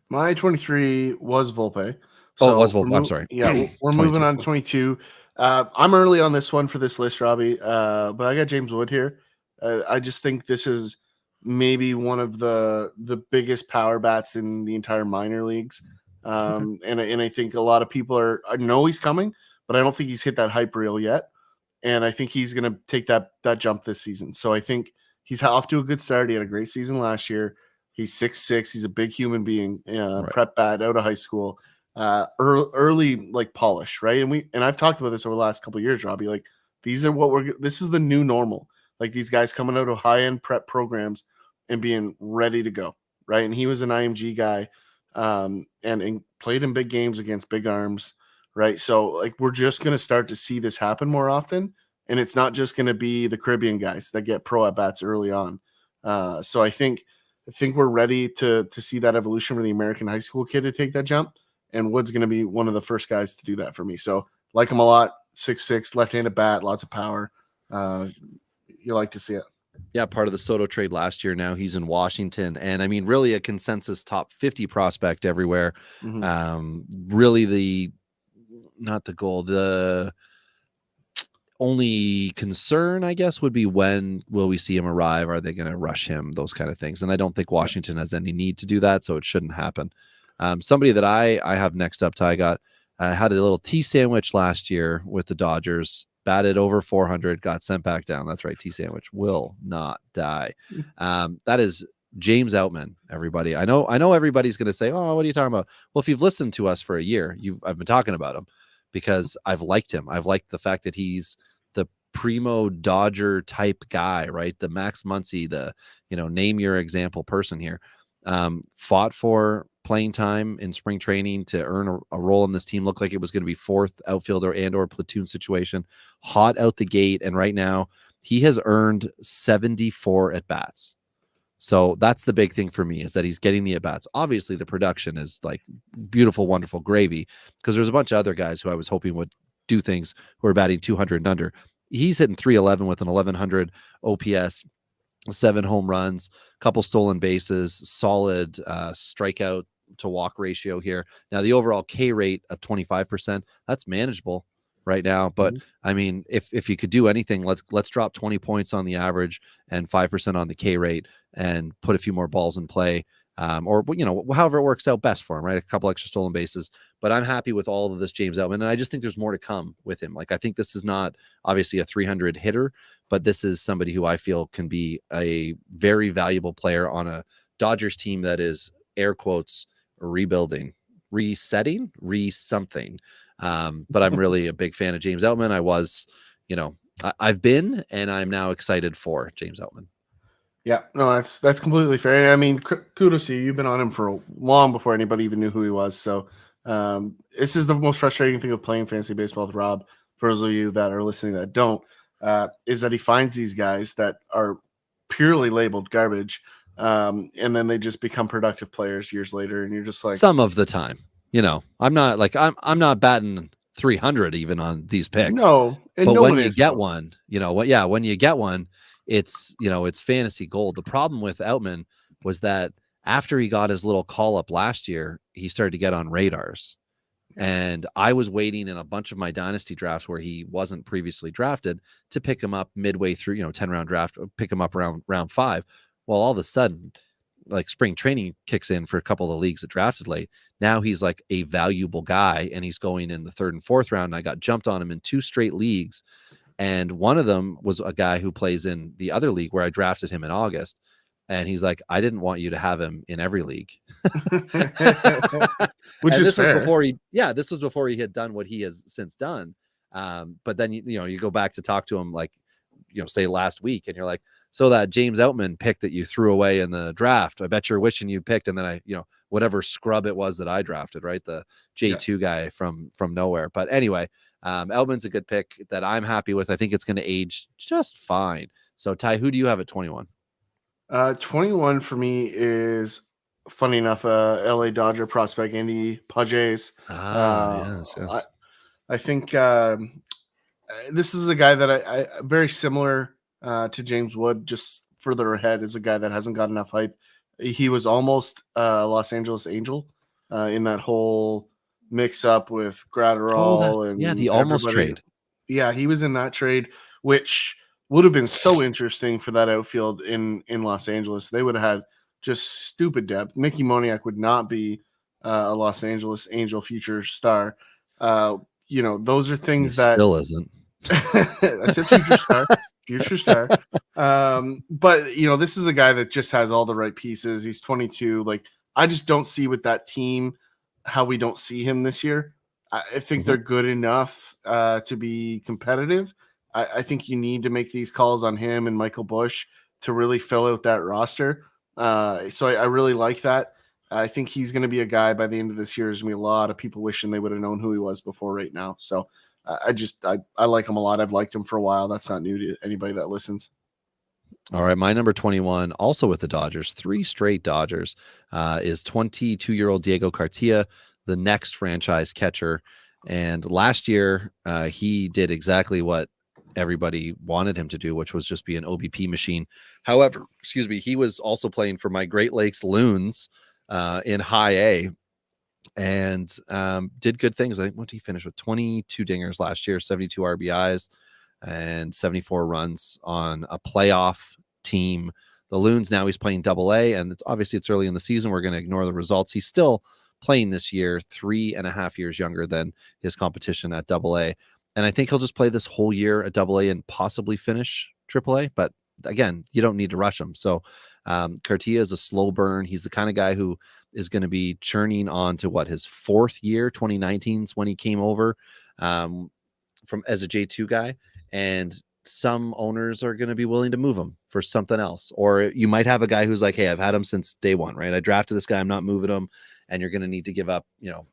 My 23 was Volpe. So it was Volpe. I'm sorry. Yeah, we're moving on to 22. I'm early on this one for this list, Robbie, but I got James Wood here. I just think this is maybe one of the biggest power bats in the entire minor leagues. And I think a lot of people I know he's coming, but I don't think he's hit that hype reel yet. And I think he's going to take that jump this season. So I think he's off to a good start. He had a great season last year. He's 6'6". He's a big human being, prep bat out of high school, early like polish, right? And I've talked about this over the last couple of years, Robbie. Like this is the new normal. Like these guys coming out of high-end prep programs and being ready to go, right? And he was an IMG guy, and played in big games against big arms, right? So like we're just gonna start to see this happen more often, and it's not just gonna be the Caribbean guys that get pro at bats early on. So I think we're ready to see that evolution for the American high school kid to take that jump. And Wood's going to be one of the first guys to do that for me. So like him a lot, 6'6", left-handed bat, lots of power. You like to see it. Yeah, part of the Soto trade last year. Now he's in Washington. And I mean, really a consensus top 50 prospect everywhere. Really not the goal. The only concern, I guess, would be when will we see him arrive? Are they going to rush him? Those kind of things. And I don't think Washington has any need to do that, so it shouldn't happen. Somebody that I have next up, Ty, had a little tea sandwich last year with the Dodgers, batted over 400, got sent back down. That's right, tea sandwich will not die. That is James Outman, everybody. I know everybody's going to say, oh, what are you talking about? Well, if you've listened to us for a year, I've been talking about him because I've liked him. I've liked the fact that he's the primo Dodger type guy, right? The Max Muncy, the, name your example person here. Fought for playing time in spring training to earn a role in this team. Looked like it was going to be fourth outfielder or platoon situation. Hot out the gate. And right now he has earned 74 at bats. So that's the big thing for me, is that he's getting the at bats. Obviously the production is like beautiful, wonderful gravy, because there's a bunch of other guys who I was hoping would do things who are batting 200 and under. He's hitting 311 with an 1100 OPS, 7 home runs, couple stolen bases, solid strikeout to walk ratio here. Now the overall K rate of 25%, that's manageable right now. But I mean, if you could do anything, let's drop 20 points on the average and 5% on the K rate and put a few more balls in play. Or, however it works out best for him, right? A couple extra stolen bases. But I'm happy with all of this James Outman. And I just think there's more to come with him. Like, I think this is not obviously a 300 hitter, but this is somebody who I feel can be a very valuable player on a Dodgers team that is, air quotes, rebuilding, resetting, something. But I'm really a big fan of James Outman. I was, I've been, and I'm now excited for James Outman. Yeah, no, that's completely fair. I mean, kudos to you. You've been on him for long before anybody even knew who he was. So this is the most frustrating thing of playing fantasy baseball with Rob, for those of you that are listening that don't, is that he finds these guys that are purely labeled garbage, and then they just become productive players years later, and you're just like, some of the time, I'm not batting 300 even on these picks. No, but when you get one, when you get one, it's fantasy gold. The problem with Outman was that after he got his little call up last year, he started to get on radars. And I was waiting in a bunch of my dynasty drafts where he wasn't previously drafted to pick him up midway through, 10-round draft, pick him up around round 5. Well, all of a sudden, like spring training kicks in for a couple of the leagues that drafted late. Now he's like a valuable guy, and he's going in the 3rd and 4th round. And I got jumped on him in 2 straight leagues. And one of them was a guy who plays in the other league where I drafted him in August. And he's like, I didn't want you to have him in every league. Which is fair. This was before he had done what he has since done. But then, you go back to talk to him, like, say last week, and you're like, so that James Outman pick that you threw away in the draft, I bet you're wishing you picked. And then whatever scrub it was that I drafted, right? The J2 guy from nowhere. But anyway, Outman's a good pick that I'm happy with. I think it's going to age just fine. So Ty, who do you have at 21? 21 for me is funny enough, LA Dodger prospect Andy Pages. Yes. I think this is a guy that I very similar to James Wood, just further ahead, is a guy that hasn't got enough hype. He was almost Los Angeles Angel in that whole mix up with Gratterall and the almost everybody. trade. Yeah, he was in that trade, which would have been so interesting for that outfield in Los Angeles. They would have had just stupid depth. Mickey Moniak would not be a Los Angeles Angel future star. Those are He things that still isn't. I said future star. But this is a guy that just has all the right pieces. He's 22. Like, I just don't see with that team how we don't see him this year. I think they're good enough to be competitive. I think you need to make these calls on him and Michael Busch to really fill out that roster. So I really like that. I think he's going to be a guy by the end of this year. There's going to be a lot of people wishing they would have known who he was before right now. So I like him a lot. I've liked him for a while. That's not new to anybody that listens. All right, my number 21, also with the Dodgers, 3 straight Dodgers, is 22-year-old Diego Cartilla, the next franchise catcher. And last year, he did exactly what everybody wanted him to do, which was just be an OBP machine. However, he was also playing for my Great Lakes Loons in High A, and did good things. I think, what did he finish with? 22 dingers last year, 72 RBIs, and 74 runs on a playoff team. The Loons, now he's playing Double-A, and it's early in the season. We're going to ignore the results. He's still playing this year, 3.5 years younger than his competition at Double-A. And I think he'll just play this whole year at Double-A and possibly finish Triple-A. But again, you don't need to rush him. So Cartilla is a slow burn. He's the kind of guy who is going to be churning on to his 4th year. 2019's when he came over from as a J2 guy. And some owners are going to be willing to move him for something else. Or you might have a guy who's like, hey, I've had him since day one, right? I drafted this guy. I'm not moving him. And you're going to need to give up,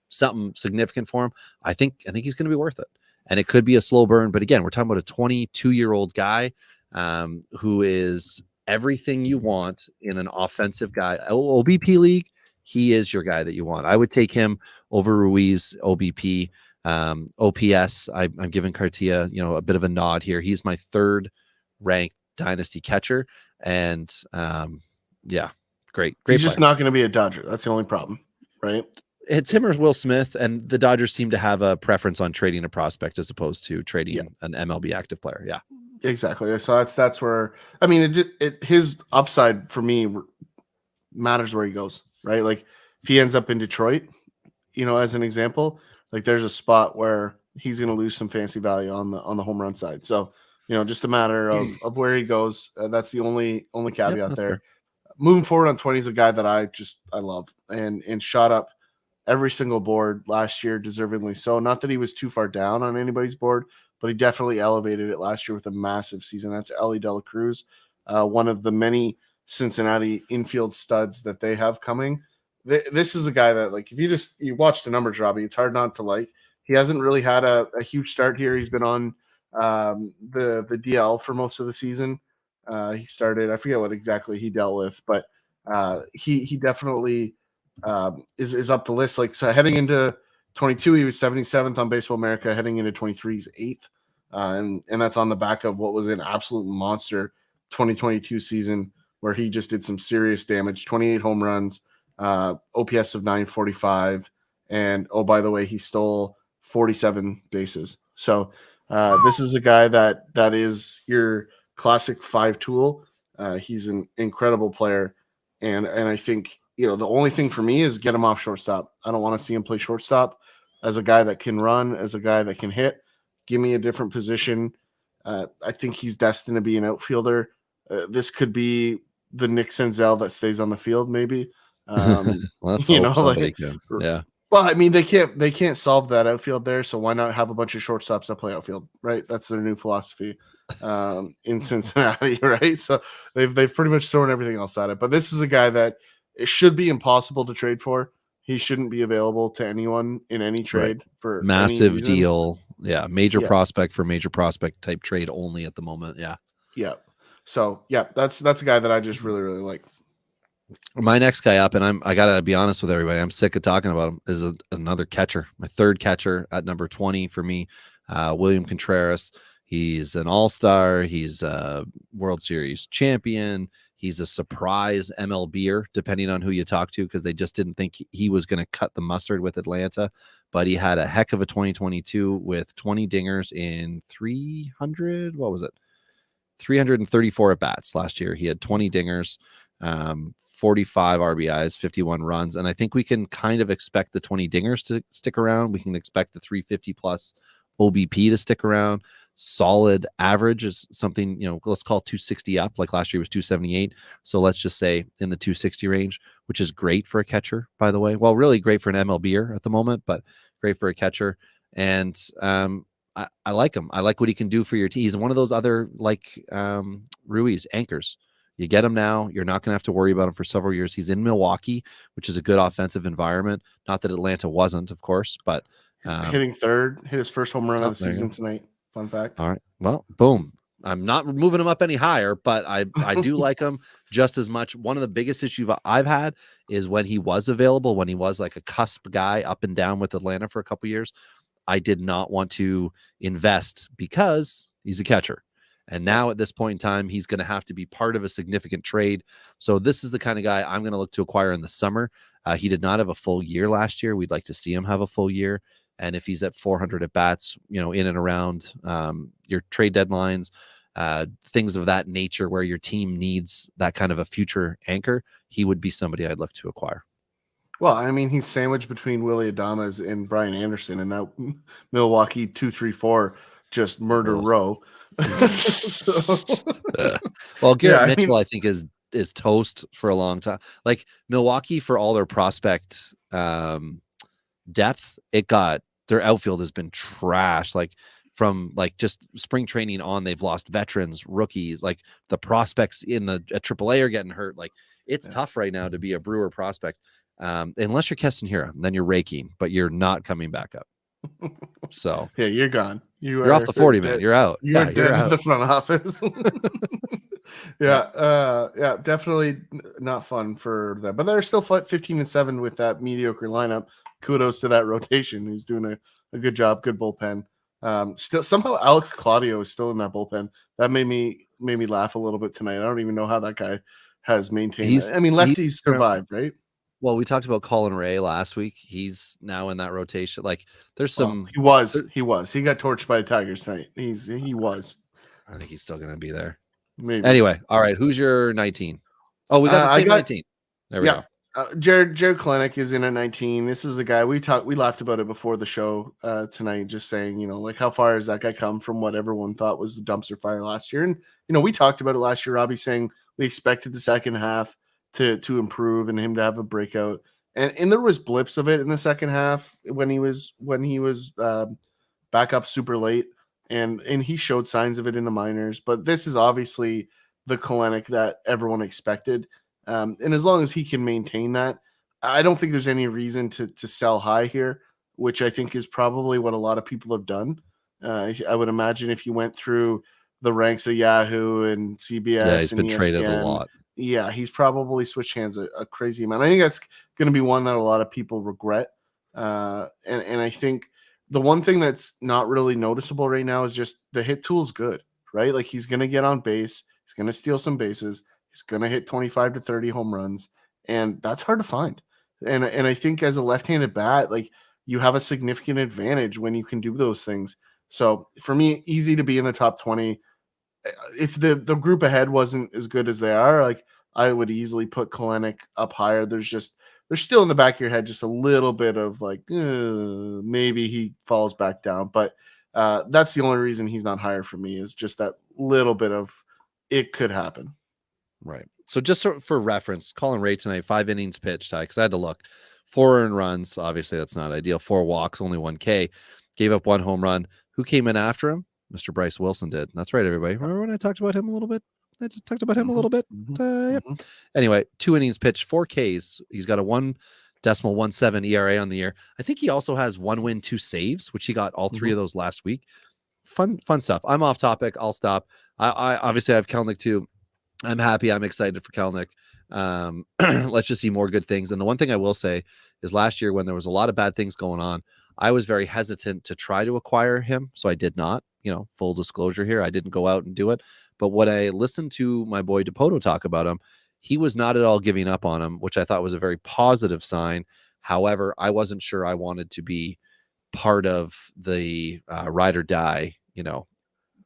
something significant for him. I think he's going to be worth it. And it could be a slow burn. But again, we're talking about a 22-year-old guy who is everything you want in an offensive guy. OBP league, he is your guy that you want. I would take him over Ruiz, OBP. OPS, I'm giving Cartilla, a bit of a nod here. He's my 3rd ranked dynasty catcher. And great. He's just not going to be a Dodger. That's the only problem, right? It's him or Will Smith, and the Dodgers seem to have a preference on trading a prospect as opposed to trading an MLB active player. Yeah, exactly. So that's where, I mean, his upside for me matters where he goes, right? Like if he ends up in Detroit, as an example, like there's a spot where he's going to lose some fancy value on the home run side. So, just a matter of where he goes. That's the only caveat there. Fair. Moving forward on 20 is a guy that I love and shot up every single board last year, deservingly so. Not that he was too far down on anybody's board, but he definitely elevated it last year with a massive season. That's Ellie De La Cruz, one of the many Cincinnati infield studs that they have coming. This is a guy that, like, if you watch the numbers, Robbie, it's hard not to like. He hasn't really had a huge start here. He's been on the DL for most of the season. He started, I forget what exactly he dealt with, but he definitely is up the list. Like, so heading into 22, he was 77th on Baseball America. Heading into 23, he's 8th. And that's on the back of what was an absolute monster 2022 season where he just did some serious damage, 28 home runs, OPS of 945. And, oh, by the way, he stole 47 bases. So this is a guy that is your classic 5 tool. He's an incredible player. And I think, the only thing for me is get him off shortstop. I don't want to see him play shortstop as a guy that can run, as a guy that can hit. Give me a different position. I think he's destined to be an outfielder. This could be the Nick Senzel that stays on the field, maybe. Let's hope somebody can. Yeah. Well, I mean, they can't solve that outfield there, so why not have a bunch of shortstops that play outfield, right? That's their new philosophy in Cincinnati, right? So they've pretty much thrown everything else at it. But this is a guy that it should be impossible to trade for. He shouldn't be available to anyone in any trade for massive deal. Yeah, major prospect for major prospect type trade only at the moment. Yeah. Yeah. So yeah, that's a guy that I just really, really like. My next guy up, and I gotta be honest with everybody, I'm sick of talking about him, is another catcher. My third catcher at number 20 for me, William Contreras. He's an all-star. He's a World Series champion. He's a surprise MLBer, depending on who you talk to, because they just didn't think he was going to cut the mustard with Atlanta. But he had a heck of a 2022 with 20 dingers in 300. What was it? 334 at bats last year. He had 20 dingers, 45 RBIs, 51 runs. And I think we can kind of expect the 20 dingers to stick around. We can expect the 350 plus OBP to stick around. Solid average is something, let's call 260 up. Like last year was 278. So let's just say in the 260 range, which is great for a catcher, by the way. Well, really great for an MLBer at the moment, but great for a catcher. And I like him. I like what he can do for your team. He's one of those other Ruiz anchors. You get him now. You're not going to have to worry about him for several years. He's in Milwaukee, which is a good offensive environment. Not that Atlanta wasn't, of course, but hitting third, hit his first home run of the season tonight. Fun fact. All right. Well, boom. I'm not moving him up any higher, but I do like him just as much. One of the biggest issues I've had is when he was available, when he was like a cusp guy up and down with Atlanta for a couple years, I did not want to invest because he's a catcher. And now at this point in time, he's going to have to be part of a significant trade. So this is the kind of guy I'm going to look to acquire in the summer. He did not have a full year last year. We'd like to see him have a full year. And if he's at 400 at bats, in and around your trade deadlines, things of that nature where your team needs that kind of a future anchor, he would be somebody I'd look to acquire. Well, I mean, he's sandwiched between Willie Adames and Brian Anderson, and that Milwaukee 2-3-4 just murder row. Well, Garrett Mitchell, I think is toast for a long time. Like Milwaukee, for all their prospect depth, their outfield has been trash. Like from just spring training on, they've lost veterans, rookies. Like the prospects at AAA are getting hurt. Like it's tough right now to be a Brewer prospect. Unless you're Keston Hiura, then you're raking, but you're not coming back up. So yeah, you're gone. You're off the 40, man. You're out. You're dead in the front office. Yeah, definitely not fun for them. But they're still 15-7 with that mediocre lineup. Kudos to that rotation, who's doing a good job, good bullpen. Still somehow Alex Claudio is still in that bullpen. That made me laugh a little bit tonight. I don't even know how that guy has maintained. Lefties survived, right? Well, we talked about Colin Ray last week. He's now in that rotation. Like there's some. He was. He got torched by the Tigers tonight. He was. I think he's still going to be there. Maybe. Anyway, all right. Who's your 19? Oh, we got the same 19. There we go. Jared Klenick is in at 19. This is a guy we laughed about it before the show tonight, just saying, how far has that guy come from what everyone thought was the dumpster fire last year? And, we talked about it last year, Robbie, saying we expected the second half to improve and him to have a breakout. And there was blips of it in the second half when he was back up super late. And he showed signs of it in the minors. But this is obviously the Klenick that everyone expected. And as long as he can maintain that, I don't think there's any reason to sell high here, which I think is probably what a lot of people have done. I would imagine if you went through the ranks of Yahoo and CBS, he's and been ESPN, traded a lot. Yeah, he's probably switched hands a crazy amount. I think that's going to be one that a lot of people regret. And I think the one thing that's not really noticeable right now is just the hit tool's good, right? Like he's going to get on base. He's going to steal some bases. He's going to hit 25 to 30 home runs, and that's hard to find. And I think as a left-handed bat, like you have a significant advantage when you can do those things. So for me, easy to be in the top 20. If the group ahead wasn't as good as they are, like I would easily put Klenick up higher. There's still in the back of your head just a little bit of like maybe he falls back down, but that's the only reason he's not higher for me, is just that little bit of it could happen. Right. So just for reference, Colin Ray tonight, 5 innings pitched, because I had to look. 4 earned runs. Obviously, that's not ideal. 4 walks, only 1 K. Gave up 1 home run. Who came in after him? Mr. Bryce Wilson did. That's right, everybody. Remember when I talked about him a little bit? I just talked about him a little bit. Yep. Anyway, 2 innings pitched, 4 Ks. He's got a 1.17 ERA on the year. I think he also has 1 win, 2 saves, which he got all 3 of those last week. Fun stuff. I'm off topic. I'll stop. I obviously have Kelnick too. I'm happy. I'm excited for Kelnick. Let's just see more good things. And the one thing I will say is last year when there was a lot of bad things going on, I was very hesitant to try to acquire him. So I did not, full disclosure here. I didn't go out and do it. But when I listened to my boy DePoto talk about him, he was not at all giving up on him, which I thought was a very positive sign. However, I wasn't sure I wanted to be part of the ride or die,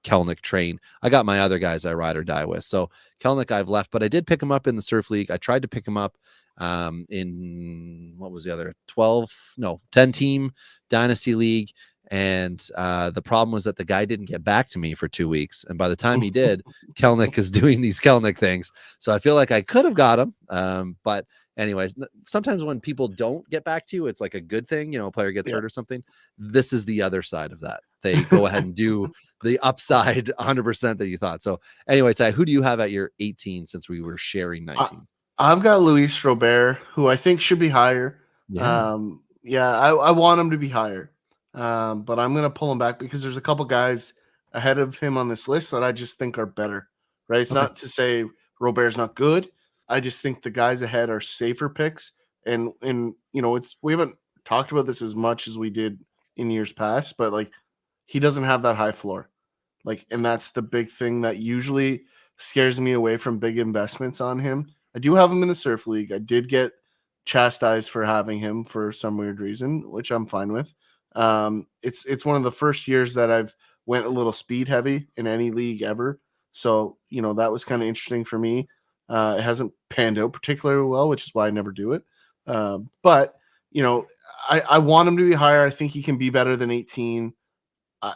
Kelnick train. I got my other guys I ride or die with. So Kelnick I've left, but I did pick him up in the Surf League. I tried to pick him up in what was the other 10 team Dynasty League. And the problem was that the guy didn't get back to me for 2 weeks. And by the time he did, Kelnick is doing these Kelnick things. So I feel like I could have got him. But anyways, sometimes when people don't get back to you, it's like a good thing, a player gets hurt or something. This is the other side of that. They go ahead and do the upside 100% that you thought. So anyway, Ty, who do you have at your 18 since we were sharing 19? I've got Luis Robert, who I think should be higher. Yeah. I want him to be higher. But I'm going to pull him back because there's a couple guys ahead of him on this list that I just think are better, right? It's not to say Robert's not good. I just think the guys ahead are safer picks. And we haven't talked about this as much as we did in years past, but like he doesn't have that high floor. And that's the big thing that usually scares me away from big investments on him. I do have him in the Surf League. I did get chastised for having him for some weird reason, which I'm fine with. It's one of the first years that I've went a little speed heavy in any league ever. So, that was kind of interesting for me. It hasn't panned out particularly well, which is why I never do it. But I want him to be higher. I think he can be better than 18.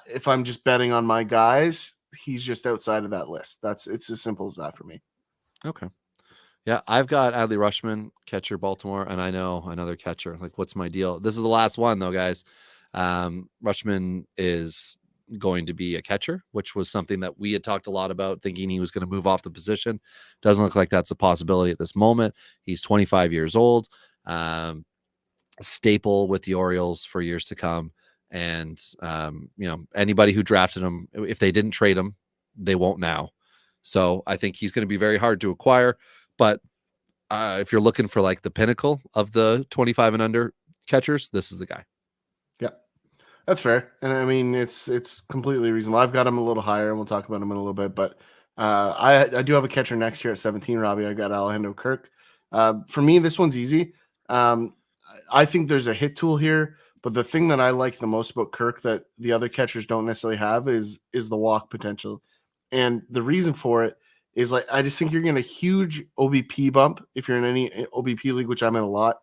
If I'm just betting on my guys, he's just outside of that list. It's as simple as that for me. Okay. Yeah, I've got Adley Rushman, catcher, Baltimore, and I know another catcher. Like, what's my deal? This is the last one, though, guys. Rushman is going to be a catcher, which was something that we had talked a lot about, thinking he was going to move off the position. Doesn't look like that's a possibility at this moment. He's 25 years old, staple with the Orioles for years to come. And, anybody who drafted him, if they didn't trade him, they won't now. So I think he's going to be very hard to acquire. But if you're looking for like the pinnacle of the 25 and under catchers, this is the guy. Yeah, that's fair. And I mean, it's completely reasonable. I've got him a little higher and we'll talk about him in a little bit, but I do have a catcher next year at 17, Robbie. I got Alejandro Kirk. For me, this one's easy. I think there's a hit tool here, but the thing that I like the most about Kirk that the other catchers don't necessarily have is the walk potential. And the reason for it is I just think you're getting a huge OBP bump if you're in any OBP league, which I'm in a lot.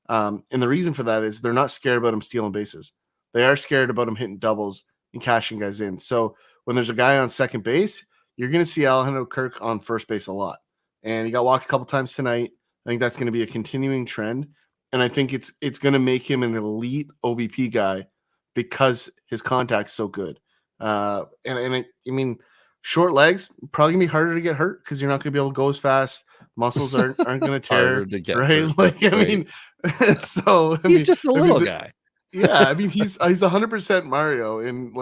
And the reason for that is they're not scared about him stealing bases. They are scared about him hitting doubles and cashing guys in. So when there's a guy on second base, you're going to see Alejandro Kirk on first base a lot. And he got walked a couple times tonight. I think that's going to be a continuing trend. And I think it's going to make him an elite OBP guy because his contact's so good. I mean, short legs probably gonna be harder to get hurt because you're not gonna be able to go as fast. Muscles aren't gonna tear, right? He's just a little guy. Yeah, I mean he's 100% Mario in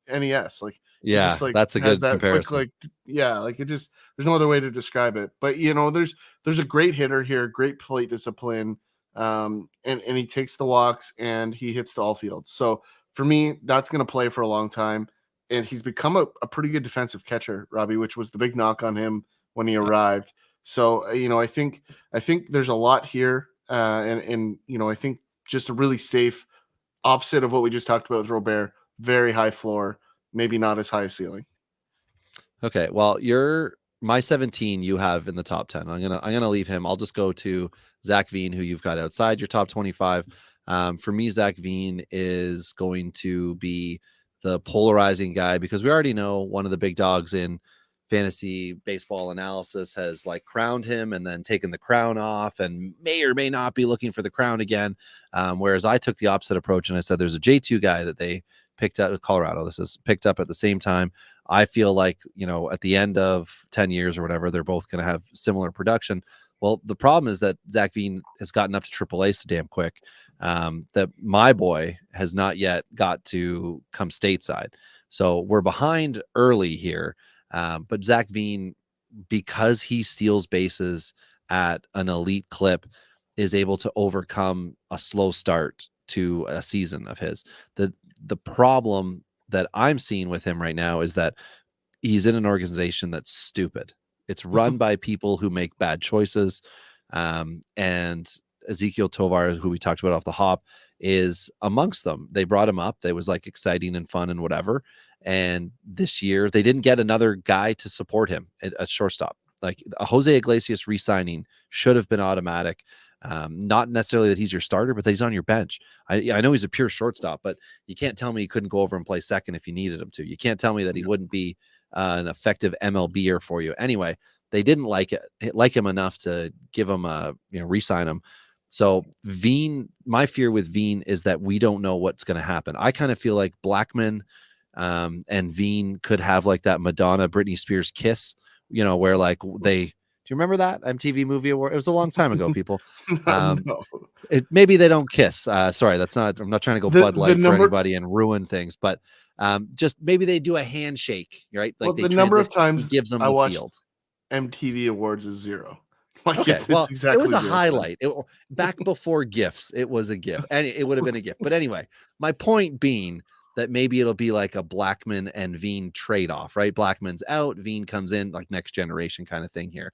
NES. That's a good comparison. There's no other way to describe it. But there's a great hitter here, great plate discipline, and he takes the walks and he hits the all fields. So for me, that's gonna play for a long time. And he's become a pretty good defensive catcher, Robbie, which was the big knock on him when he arrived. So, I think there's a lot here. And I think just a really safe opposite of what we just talked about with Robert, very high floor, maybe not as high a ceiling. Okay. Well, my 17 you have in the top 10. I'm going to leave him. I'll just go to Zach Veen, who you've got outside your top 25. For me, Zach Veen is going to be the polarizing guy because we already know one of the big dogs in fantasy baseball analysis has crowned him and then taken the crown off and may or may not be looking for the crown again. Whereas I took the opposite approach and I said, there's a J2 guy that they picked up Colorado. This is picked up at the same time. I feel like, at the end of 10 years or whatever, they're both going to have similar production. Well, the problem is that Zach Veen has gotten up to AAA so damn quick that my boy has not yet got to come stateside. So we're behind early here. But Zach Veen because he steals bases at an elite clip, is able to overcome a slow start to a season of his. The problem that I'm seeing with him right now is that he's in an organization that's stupid. It's run by people who make bad choices. And Ezekiel Tovar, who we talked about off the hop, is amongst them. They brought him up. They was like exciting and fun and whatever. And this year they didn't get another guy to support him at shortstop. Like a Jose Iglesias re-signing should have been automatic. Not necessarily that he's your starter, but that he's on your bench. I know he's a pure shortstop, but you can't tell me he couldn't go over and play second if you needed him to. You can't tell me that he wouldn't be an effective MLBer for you. Anyway, they didn't like him enough to give him re-sign him. So Veen, my fear with Veen is that we don't know what's going to happen. I kind of feel like Blackmon and Veen could have like that Madonna Britney Spears kiss, where like do you remember that MTV Movie Award? It was a long time ago, people. No. Maybe they don't kiss. Sorry, I'm not trying to go Bud Light for anybody and ruin things, but just maybe they do a handshake, right? Like the number of times he gives them I the watched field. MTV Awards is zero. Like Okay, it's it exactly was a 0. highlight. Back before GIFs, it was a GIF, and it would have been a GIF. But anyway, my point being that maybe it'll be like a Blackmon and Veen trade-off, right? Blackmon's out, Veen comes in, like next generation kind of thing here.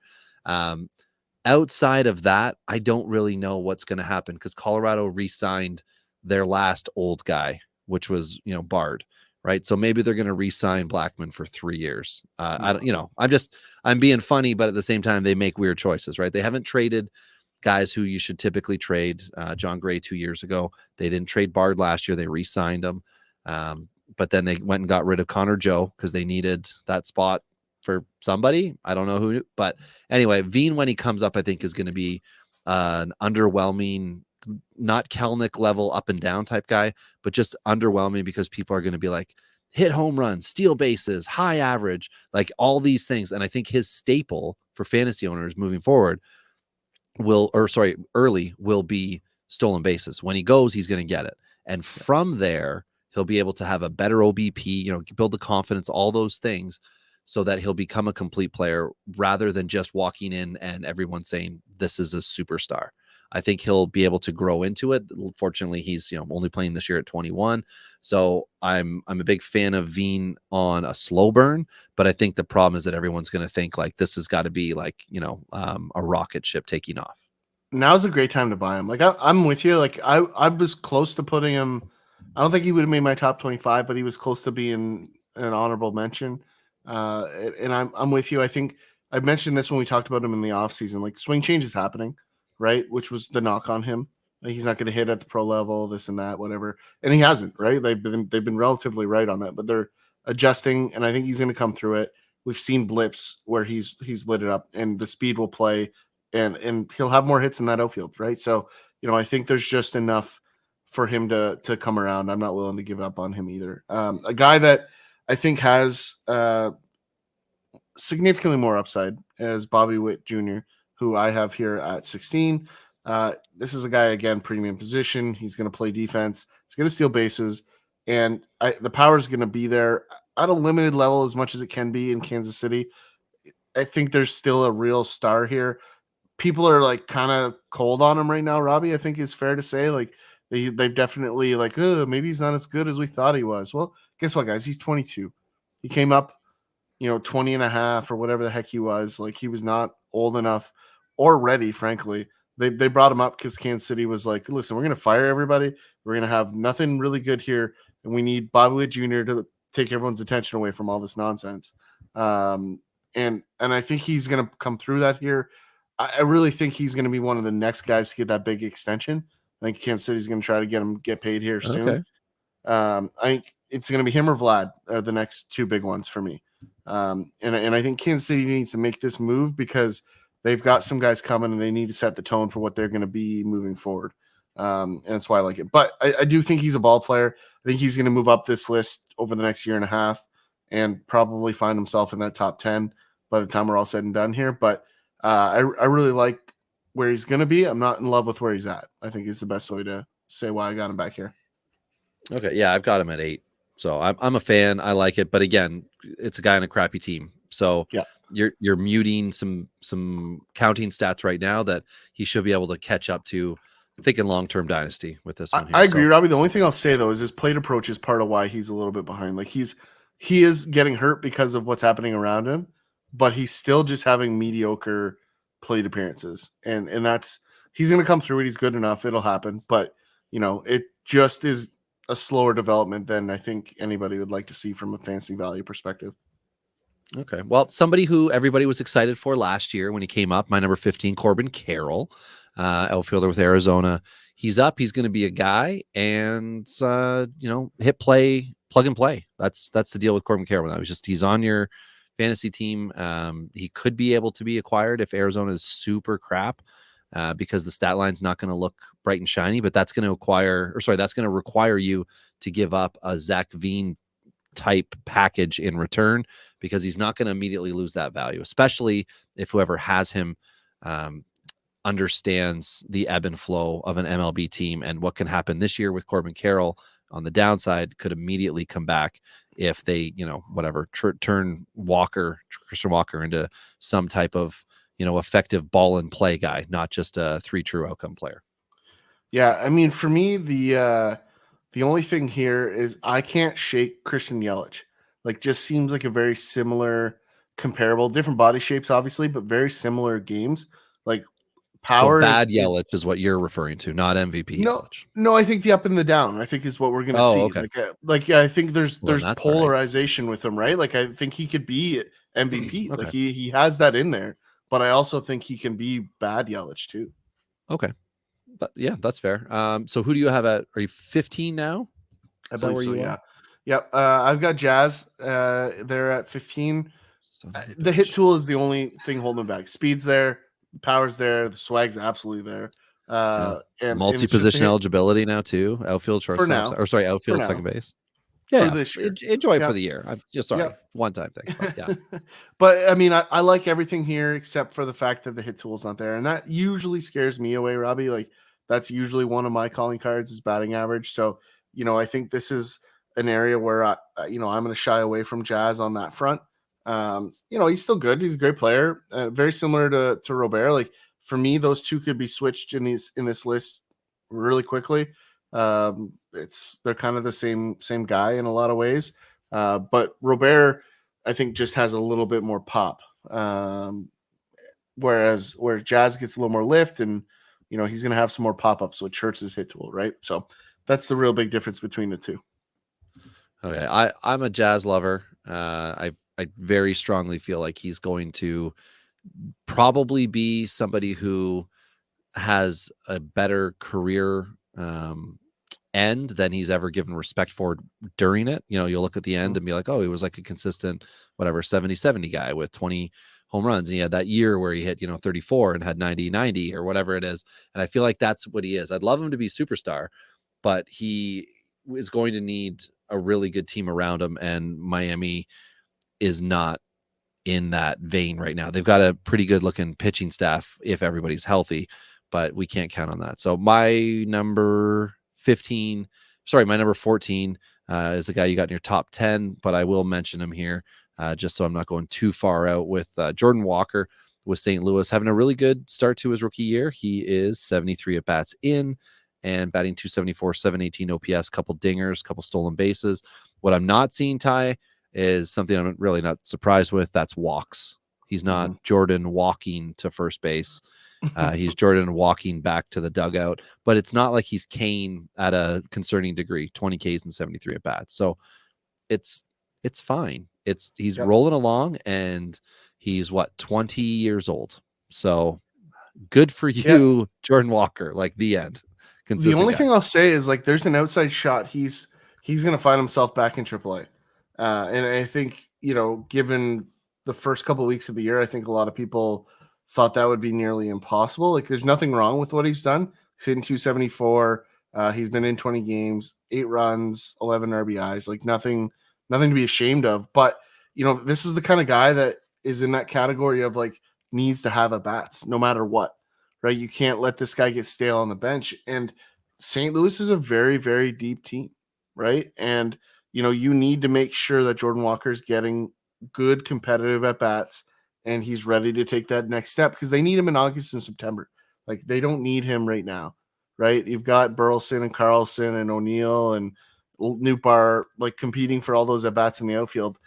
Outside of that, I don't really know what's going to happen because Colorado re-signed their last old guy, which was Bard, right? So maybe they're going to re-sign Blackmon for 3 years. I don't, I'm being funny, but at the same time, they make weird choices, right? They haven't traded guys who you should typically trade. John Gray 2 years ago, they didn't trade Bard last year. They re-signed him. But then they went and got rid of Connor Joe because they needed that spot for somebody. I don't know who, but anyway, Veen, when he comes up, I think is going to be an underwhelming, not Kelnick level up and down type guy, but just underwhelming because people are going to be like, hit home runs, steal bases, high average, like all these things. And I think his staple for fantasy owners moving forward early will be stolen bases. When he goes, he's going to get it. And from there, he'll be able to have a better OBP, build the confidence, all those things, so that he'll become a complete player rather than just walking in and everyone saying this is a superstar. I think he'll be able to grow into it. Fortunately, he's only playing this year at 21. So I'm a big fan of Veen on a slow burn, but I think the problem is that everyone's going to think like this has got to be like a rocket ship taking off. Now's a great time to buy him. Like I'm with you. Like I was close to putting him. I don't think he would have made my top 25, but he was close to being an honorable mention. And I'm with you. I think I mentioned this when we talked about him in the offseason. Like swing change is happening, right? Which was the knock on him. Like, he's not going to hit at the pro level, this and that, whatever. And he hasn't, right? They've been relatively right on that, but they're adjusting, and I think he's going to come through it. We've seen blips where he's lit it up, and the speed will play, and he'll have more hits in that outfield, right? So, I think there's just enough for him to come around. I'm not willing to give up on him either. A guy that I think has significantly more upside as Bobby Witt Jr., who I have here at 16. This is a guy, again, premium position. He's going to play defense. He's going to steal bases. And the power is going to be there at a limited level as much as it can be in Kansas City. I think there's still a real star here. People are like kind of cold on him right now, Robbie, I think is fair to say. Like they've definitely like, oh, maybe he's not as good as we thought he was. Well, guess what, guys? He's 22. He came up, 20 and a half or whatever the heck he was. Like, he was not old enough or ready, frankly. They brought him up because Kansas City was like, listen, we're going to fire everybody. We're going to have nothing really good here. And we need Bobby Witt Jr. to take everyone's attention away from all this nonsense. And I think he's going to come through that here. I really think he's going to be one of the next guys to get that big extension. I think Kansas City's going to try to get paid here soon. Okay. I think it's going to be him or Vlad are the next two big ones for me. And I think Kansas City needs to make this move because they've got some guys coming and they need to set the tone for what they're going to be moving forward. And that's why I like it. But I do think he's a ball player. I think he's going to move up this list over the next year and a half and probably find himself in that top 10 by the time we're all said and done here. But I really like where he's going to be. I'm not in love with where he's at. I think is the best way to say why I got him back here. Okay. Yeah, I've got him at 8. So I'm a fan. I like it. But again, it's a guy on a crappy team. So Yeah. you're muting some counting stats right now that he should be able to catch up to, thinking long-term dynasty with this one here. I agree, So, Robbie. The only thing I'll say though is his plate approach is part of why he's a little bit behind. Like he is getting hurt because of what's happening around him, but he's still just having mediocre plate appearances, and that's he's going to come through it. He's good enough; it'll happen. But it just is a slower development than I think anybody would like to see from a fantasy value perspective. okay. Well, somebody who everybody was excited for last year when he came up, my number 15, Corbin Carroll, outfielder with Arizona. He's up. He's going to be a guy, and hit play, plug and play. That's the deal with Corbin Carroll now. He's on your fantasy team. He could be able to be acquired if Arizona is super crap, because the stat line's not going to look bright and shiny. But that's going to require you to give up a Zach Veen type package in return, because he's not going to immediately lose that value, especially if whoever has him understands the ebb and flow of an MLB team, and what can happen this year with Corbin Carroll on the downside could immediately come back if they, turn Christian Walker into some type of, effective ball and play guy, not just a 3 true outcome player. Yeah, I mean, for me, the only thing here is I can't shake Christian Yelich. Like, just seems like a very similar, comparable, different body shapes, obviously, but very similar games. Like, power so bad is Yelich is what you're referring to, not MVP no, Yelich. no. I think the up and the down, I think, is what we're going to see. Okay. I think there's Well, that's polarization with him, right? Like, I think he could be MVP. Okay. Like, he has that in there, but I also think he can be bad Yelich too. Okay. But yeah, that's fair. So who do you have are you 15 now? I believe so. Yeah. Yep. I've got Jazz. They're at 15. The hit tool is the only thing holding them back. Speed's there, power's there, the swag's absolutely there. And multi-position eligibility now too. Outfield, shortstop, outfield, second base. Yeah, this year. Enjoy it for the year. I'm just sorry, one time thing. But yeah, but I mean, I like everything here except for the fact that the hit tool's not there, and that usually scares me away, Robbie. Like, that's usually one of my calling cards is batting average. So I think this is an area where I'm going to shy away from Jazz on that front. He's still good. He's a great player. Very similar to Robert. Like, for me, those two could be switched in this list really quickly. They're kind of the same guy in a lot of ways. But Robert, I think, just has a little bit more pop. Whereas Jazz gets a little more lift, and he's going to have some more pop-ups, which hurts his hit tool, right? So that's the real big difference between the two. Okay, I'm a Jazz lover. I very strongly feel like he's going to probably be somebody who has a better career end than he's ever given respect for during it. You'll look at the end and be like, oh, he was like a consistent, 70-70 guy with 20 home runs. And he had that year where he hit, 34 and had 90-90 or whatever it is. And I feel like that's what he is. I'd love him to be superstar, but he is going to need a really good team around him. And Miami is not in that vein right now. They've got a pretty good looking pitching staff if everybody's healthy, but we can't count on that. So my number 14 is the guy you got in your top 10, but I will mention him here just so I'm not going too far out with Jordan Walker with St. Louis, having a really good start to his rookie year. He is 73 at bats in and batting 274, 718 OPS, couple dingers, couple stolen bases. What I'm not seeing, Ty, is something I'm really not surprised with. That's walks. He's not Jordan walking to first base. He's Jordan walking back to the dugout, but it's not like he's Kane at a concerning degree, 20 Ks and 73 at bats. So it's fine. He's rolling along, and he's 20 years old. So good for you, Jordan Walker. Like, the end. The only thing I'll say is, like, there's an outside shot. He's going to find himself back in AAA. And I think, given the first couple of weeks of the year, I think a lot of people thought that would be nearly impossible. Like, there's nothing wrong with what he's done. He's hitting 274. He's been in 20 games, 8 runs, 11 RBIs, like nothing to be ashamed of. But, this is the kind of guy that is in that category of, like, needs to have at bats no matter what, right? You can't let this guy get stale on the bench. And St. Louis is a very, very deep team, right? And, you need to make sure that Jordan Walker is getting good competitive at bats, and he's ready to take that next step because they need him in August and September. Like they don't need him right now, right? You've got Burleson and Carlson and O'Neill and Newbar like competing for all those at bats in the outfield.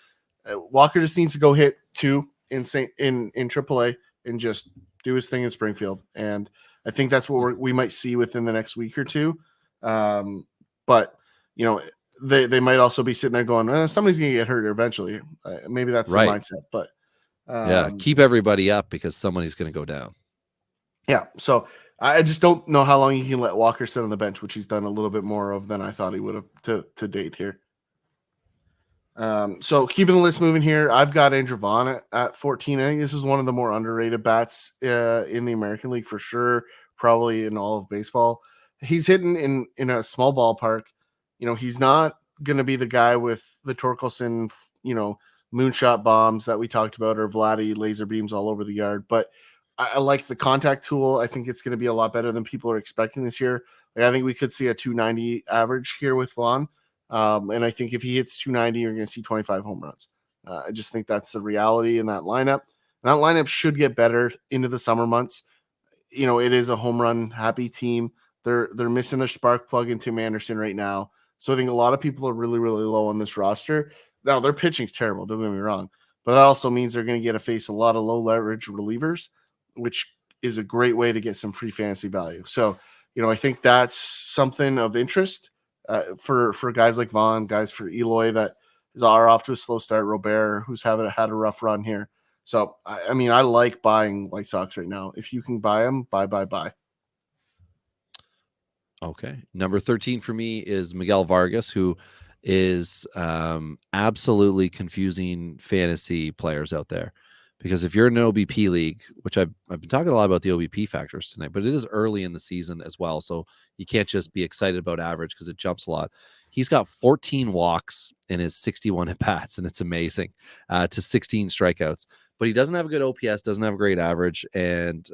Walker just needs to go hit 2 in AAA and just do his thing in Springfield. And I think that's what we might see within the next week or two. But you know, they might also be sitting there going, somebody's going to get hurt eventually. Maybe that's Right. the mindset. But yeah, keep everybody up because somebody's going to go down. Yeah. So I just don't know how long he can let Walker sit on the bench, which he's done a little bit more of than I thought he would have to date here. So keeping the list moving here, I've got Andrew Vaughn at 14. I think this is one of the more underrated bats in the American League for sure, probably in all of baseball. He's hitting in a small ballpark. You know, he's not going to be the guy with the Torkelson, you know, moonshot bombs that we talked about or Vladdy laser beams all over the yard. But I like the contact tool. I think it's going to be a lot better than people are expecting this year. Like, I think we could see a 290 average here with Vaughn. And I think if he hits 290, you're going to see 25 home runs. I just think that's the reality in that lineup. And that lineup should get better into the summer months. You know, it is a home run happy team. They're missing their spark plug in Tim Anderson right now. So I think a lot of people are really, really low on this roster. Now, their pitching's terrible, don't get me wrong. But that also means they're going to get to face a lot of low leverage relievers, which is a great way to get some free fantasy value. So, you know, I think that's something of interest for guys like Vaughn, guys for Eloy that are off to a slow start, Robert, who's had a rough run here. So, I mean, I like buying White Sox right now. If you can buy them, buy. Okay. Number 13 for me is Miguel Vargas, who is absolutely confusing fantasy players out there. Because if you're in an OBP league, which I've been talking a lot about the OBP factors tonight, but it is early in the season as well. So you can't just be excited about average because it jumps a lot. He's got 14 walks in his 61 at-bats, and it's amazing, to 16 strikeouts. But he doesn't have a good OPS, doesn't have a great average, and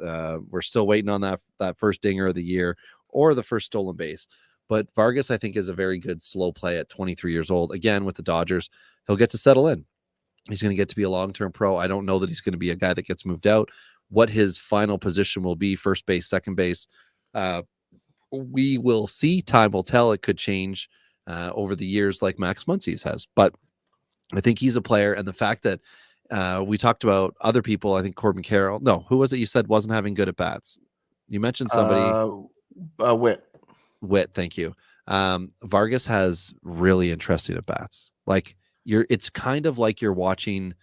we're still waiting on that first dinger of the year or the first stolen base. But Vargas, I think, is a very good slow play at 23 years old. Again, with the Dodgers, he'll get to settle in. He's going to get to be a long-term pro. I don't know that he's going to be a guy that gets moved out. What his final position will be, first base, second base, we will see. Time will tell. It could change over the years like Max Muncy's has. But I think he's a player. And the fact that we talked about other people, I think Corbin Carroll. No, who was it you said wasn't having good at-bats? You mentioned somebody. Witt, thank you. Vargas has really interesting at-bats. Like, it's kind of like you're watching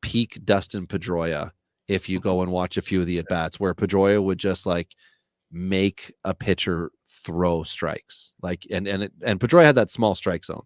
peak Dustin Pedroia if you go and watch a few of the at-bats where Pedroia would just like make a pitcher throw strikes. Like, and Pedroia had that small strike zone.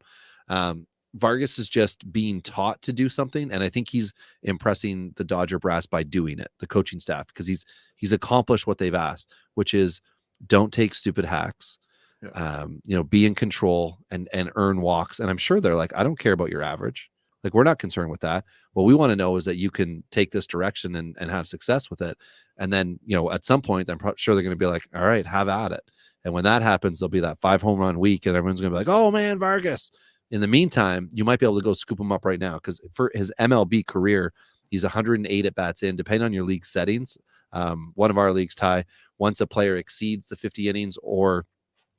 Vargas is just being taught to do something, and I think he's impressing the Dodger brass by doing it, the coaching staff, because he's accomplished what they've asked, which is don't take stupid hacks. Yeah. Be in control and earn walks. And I'm sure they're like, I don't care about your average. Like, we're not concerned with that. What we want to know is that you can take this direction and have success with it. And then, at some point, I'm sure they're going to be like, all right, have at it. And when that happens, there'll be that 5 home run week and everyone's going to be like, oh man, Vargas. In the meantime, you might be able to go scoop him up right now, because for his MLB career, he's 108 at bats in, depending on your league settings. One of our leagues, Ty, once a player exceeds the 50 innings or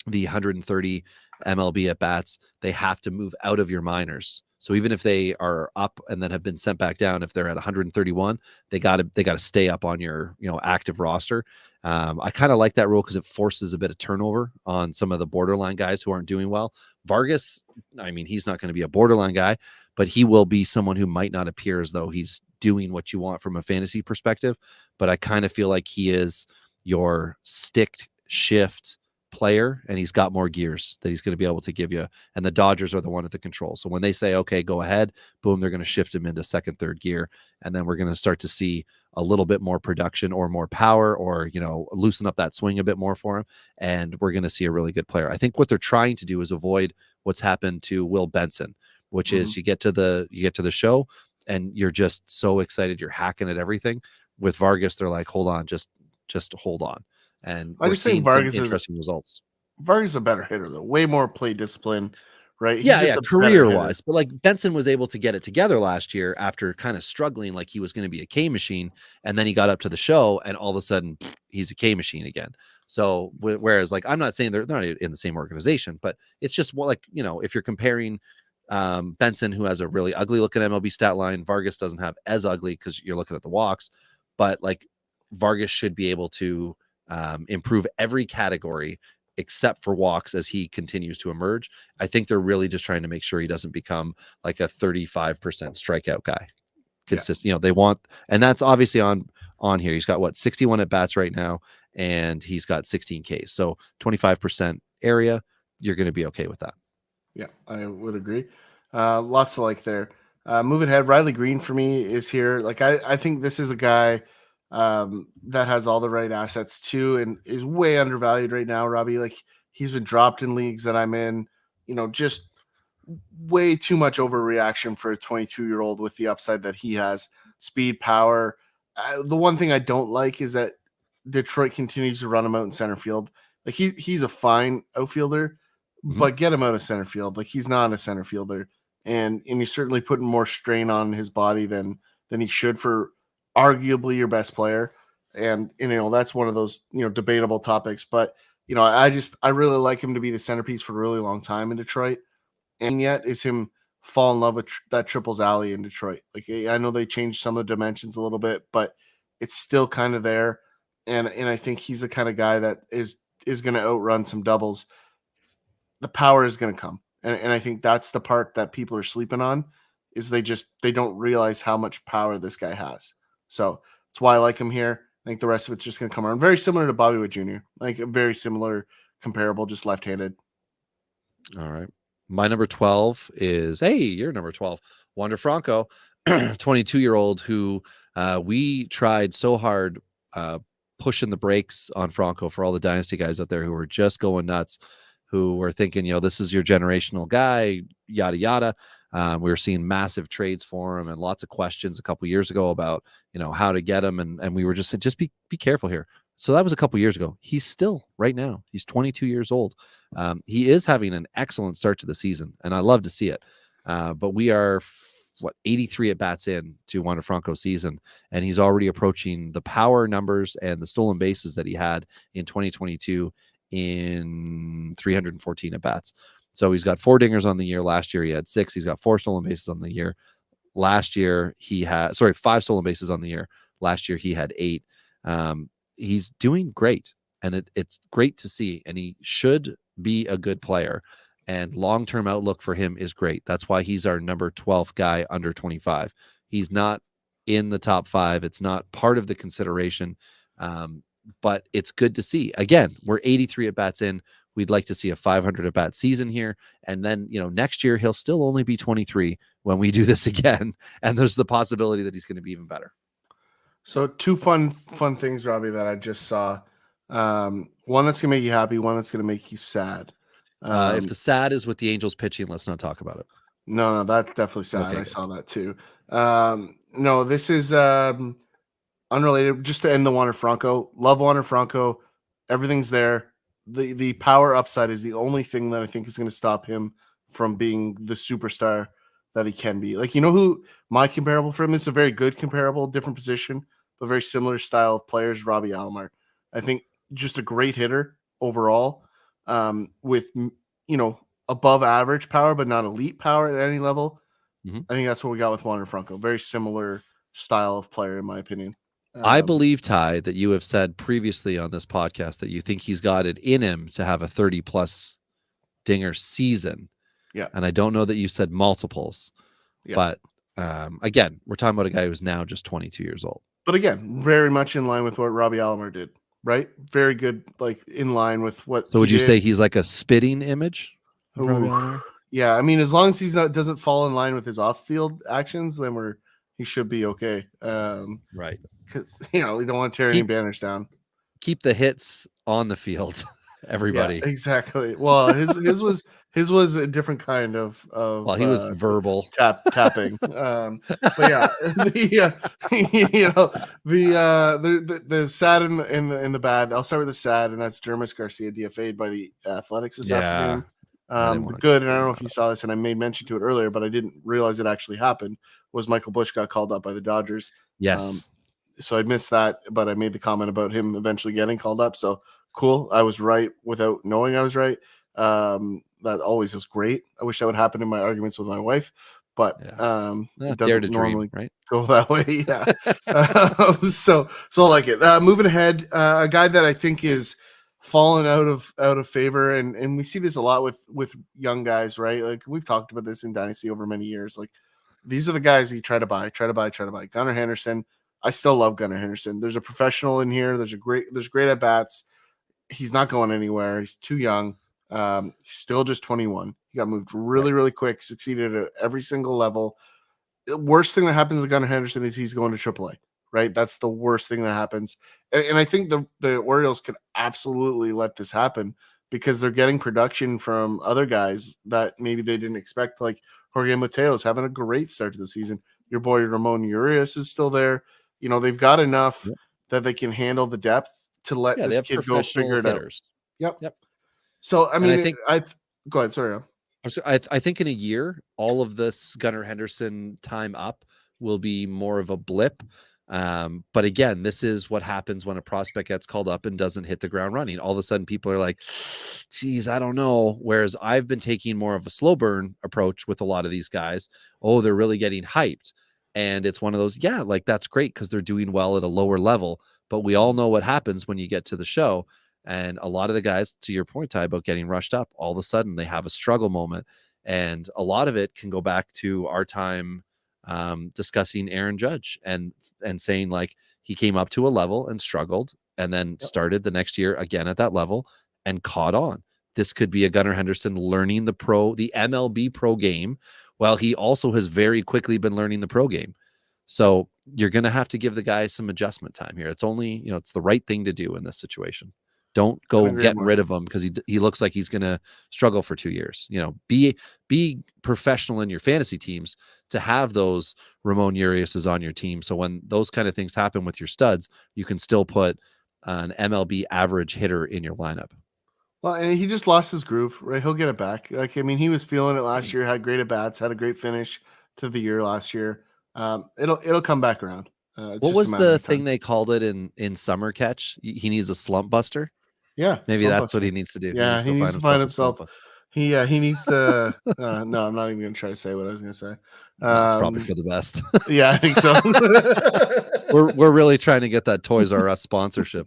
the 130 MLB at bats, they have to move out of your minors. So even if they are up and then have been sent back down, if they're at 131, they got to stay up on your active roster. I kind of like that rule because it forces a bit of turnover on some of the borderline guys who aren't doing well. Vargas, I mean, he's not going to be a borderline guy, but he will be someone who might not appear as though he's doing what you want from a fantasy perspective. But I kind of feel like he is your stick shift player, and he's got more gears that he's going to be able to give you, and the Dodgers are the one at the control. So when they say, okay, go ahead, boom, they're going to shift him into second, third gear, and then we're going to start to see a little bit more production or more power, or loosen up that swing a bit more for him, and we're going to see a really good player. I think what they're trying to do is avoid what's happened to Will Benson, which is you get to the show and you're just so excited, you're hacking at everything. With Vargas, they're like, hold on, just hold on. And I we're just think seeing Vargas some interesting results. Vargas is a better hitter, though. Way more play discipline, right? He's Yeah, just yeah, a better hitter. career-wise, but, like, Benson was able to get it together last year after kinda struggling like he was gonna be a K machine, and then he got up to the show, and all of a sudden, he's a K machine again. So, whereas, like, I'm not saying they're not in the same organization, but it's just more like, if you're comparing, Benson, who has a really ugly looking MLB stat line, Vargas doesn't have as ugly because you're looking at the walks, but, like, Vargas should be able to, improve every category except for walks as he continues to emerge. I think they're really just trying to make sure he doesn't become like a 35% strikeout guy. Consistent, they want, and that's obviously on here. He's got what, 61 at bats right now, and he's got 16 Ks. So 25% area, you're going to be okay with that. Yeah, I would agree. Lots to like there. Moving ahead, Riley Green for me is here. Like I think this is a guy that has all the right assets too, and is way undervalued right now. Robbie, like he's been dropped in leagues that I'm in. Just way too much overreaction for a 22-year-old with the upside that he has. Speed, power. The one thing I don't like is that Detroit continues to run him out in center field. Like he's a fine outfielder, but get him out of center field. Like he's not a center fielder, and he's certainly putting more strain on his body than he should for arguably your best player. And that's one of those debatable topics. But I really like him to be the centerpiece for a really long time in Detroit. And yet is him fall in love with that triples alley in Detroit. Like I know they changed some of the dimensions a little bit, but it's still kind of there. And I think he's the kind of guy that is going to outrun some doubles. The power is going to come. And I think that's the part that people are sleeping on is they don't realize how much power this guy has. So that's why I like him here. I think the rest of it's just going to come around. Very similar to Bobby Witt Jr. Like a very similar, comparable, just left-handed. All right. My number 12 is, hey, you're number 12, Wander Franco, 22-year-old who we tried so hard pushing the brakes on Franco for all the dynasty guys out there who were just going nuts, who were thinking, this is your generational guy, yada, yada. We were seeing massive trades for him and lots of questions a couple years ago about, how to get him. And we were just be careful here. So that was a couple years ago. He's still right now. He's 22 years old. He is having an excellent start to the season, and I love to see it. But we are 83 at bats in to Wander Franco's season, and he's already approaching the power numbers and the stolen bases that he had in 2022 in 314 at bats. So he's got 4 dingers on the year. Last year he had 6. He's got 4 stolen bases on the year. Last year he had 5 stolen bases on the year. Last year he had 8. He's doing great, and it's great to see, and he should be a good player, and long-term outlook for him is great. That's why he's our number 12th guy under 25. He's not in the top 5. It's not part of the consideration, but it's good to see. Again, we're 83 at bats in. We'd like to see a 500 at bat season here, and then next year he'll still only be 23 when we do this again, and there's the possibility that he's going to be even better. So 2 fun things, Robbie, that I just saw. One that's gonna make you happy, one that's gonna make you sad. If the sad is with the Angels pitching, let's not talk about it. No, that's definitely sad. Okay, I saw that too. No, this is unrelated. Just to end the Wander Franco. Love Wander Franco. Everything's there. The power upside is the only thing that I think is going to stop him from being the superstar that he can be. Like, who my comparable for him is? A very good comparable, different position, but very similar style of players, Robbie Alomar. I think just a great hitter overall, with, above average power, but not elite power at any level. Mm-hmm. I think that's what we got with Wander Franco. Very similar style of player, in my opinion. I believe, Ty, that you have said previously on this podcast that you think he's got it in him to have a 30-plus dinger season. Yeah. And I don't know that you said multiples. Yeah. But again, we're talking about a guy who's now just 22 years old. But again, very much in line with what Robbie Alomar did, right? Very good, like in line with what. So would you say he's like a spitting image? Yeah, I mean, as long as he's doesn't fall in line with his off-field actions, then he should be okay. Right. Because we don't want to tear any banners down. Keep the hits on the field, everybody. Yeah, exactly. Well, his was a different kind of well, he was verbal tapping. But yeah, the sad in the bad. I'll start with the sad, and that's Jermis Garcia DFA'd by the Athletics this afternoon. I didn't The want to good, and I don't know if you saw this, and I made mention to it earlier, but I didn't realize it actually happened, was Michael Bush got called up by the Dodgers. Yes. So I missed that, but I made the comment about him eventually getting called up. So cool. I was right without knowing I was right. That always is great. I wish that would happen in my arguments with my wife, but Yeah. it Dare doesn't to normally dream, right? go that way. Yeah. So I like it. Moving ahead, a guy that I think is fallen out of favor, and we see this a lot with young guys, right? Like we've talked about this in Dynasty over many years. Like these are the guys you try to buy. Gunnar Henderson. I still love Gunnar Henderson. There's a professional in here. There's great at bats. He's not going anywhere. He's too young. He's still just 21. He got moved really quick, succeeded at every single level. The worst thing that happens to Gunnar Henderson is he's going to AAA, right? That's the worst thing that happens. And I think the Orioles could absolutely let this happen because they're getting production from other guys that maybe they didn't expect, like Jorge Mateo's having a great start to the season. Your boy Ramon Urias is still there. You know, they've got enough that they can handle the depth to let Yeah, they this have kid go figure professional it out. hitters. Yep. So, I And mean, I think go ahead. Sorry. I think in a year, all of this Gunnar Henderson time up will be more of a blip. But again, this is what happens when a prospect gets called up and doesn't hit the ground running. All of a sudden, people are like, geez, I don't know. Whereas I've been taking more of a slow burn approach with a lot of these guys. Oh, they're really getting hyped. And it's one of those, yeah, like that's great because they're doing well at a lower level. But we all know what happens when you get to the show. And a lot of the guys, to your point, Ty, about getting rushed up, all of a sudden they have a struggle moment. And a lot of it can go back to our time discussing Aaron Judge and saying like he came up to a level and struggled and then started the next year again at that level and caught on. This could be a Gunnar Henderson learning the MLB pro game while he also has very quickly been learning the pro game. So you're going to have to give the guy some adjustment time here. It's only, it's the right thing to do in this situation. Don't go getting rid of him because he looks like he's going to struggle for 2 years. Be professional in your fantasy teams to have those Ramon Urias's on your team. So when those kind of things happen with your studs, you can still put an MLB average hitter in your lineup. Well, and he just lost his groove, right? He'll get it back. Like, I mean, he was feeling it last year, had great at bats, had a great finish to the year last year. It'll come back around. What was the thing they called it in Summer Catch? He needs a slump buster. Yeah, maybe that's what he needs to do. Yeah, he needs to find himself. He needs to. No, I'm not even going to try to say what I was going to say. It's probably for the best. Yeah, I think so. we're really trying to get that Toys R Us sponsorship.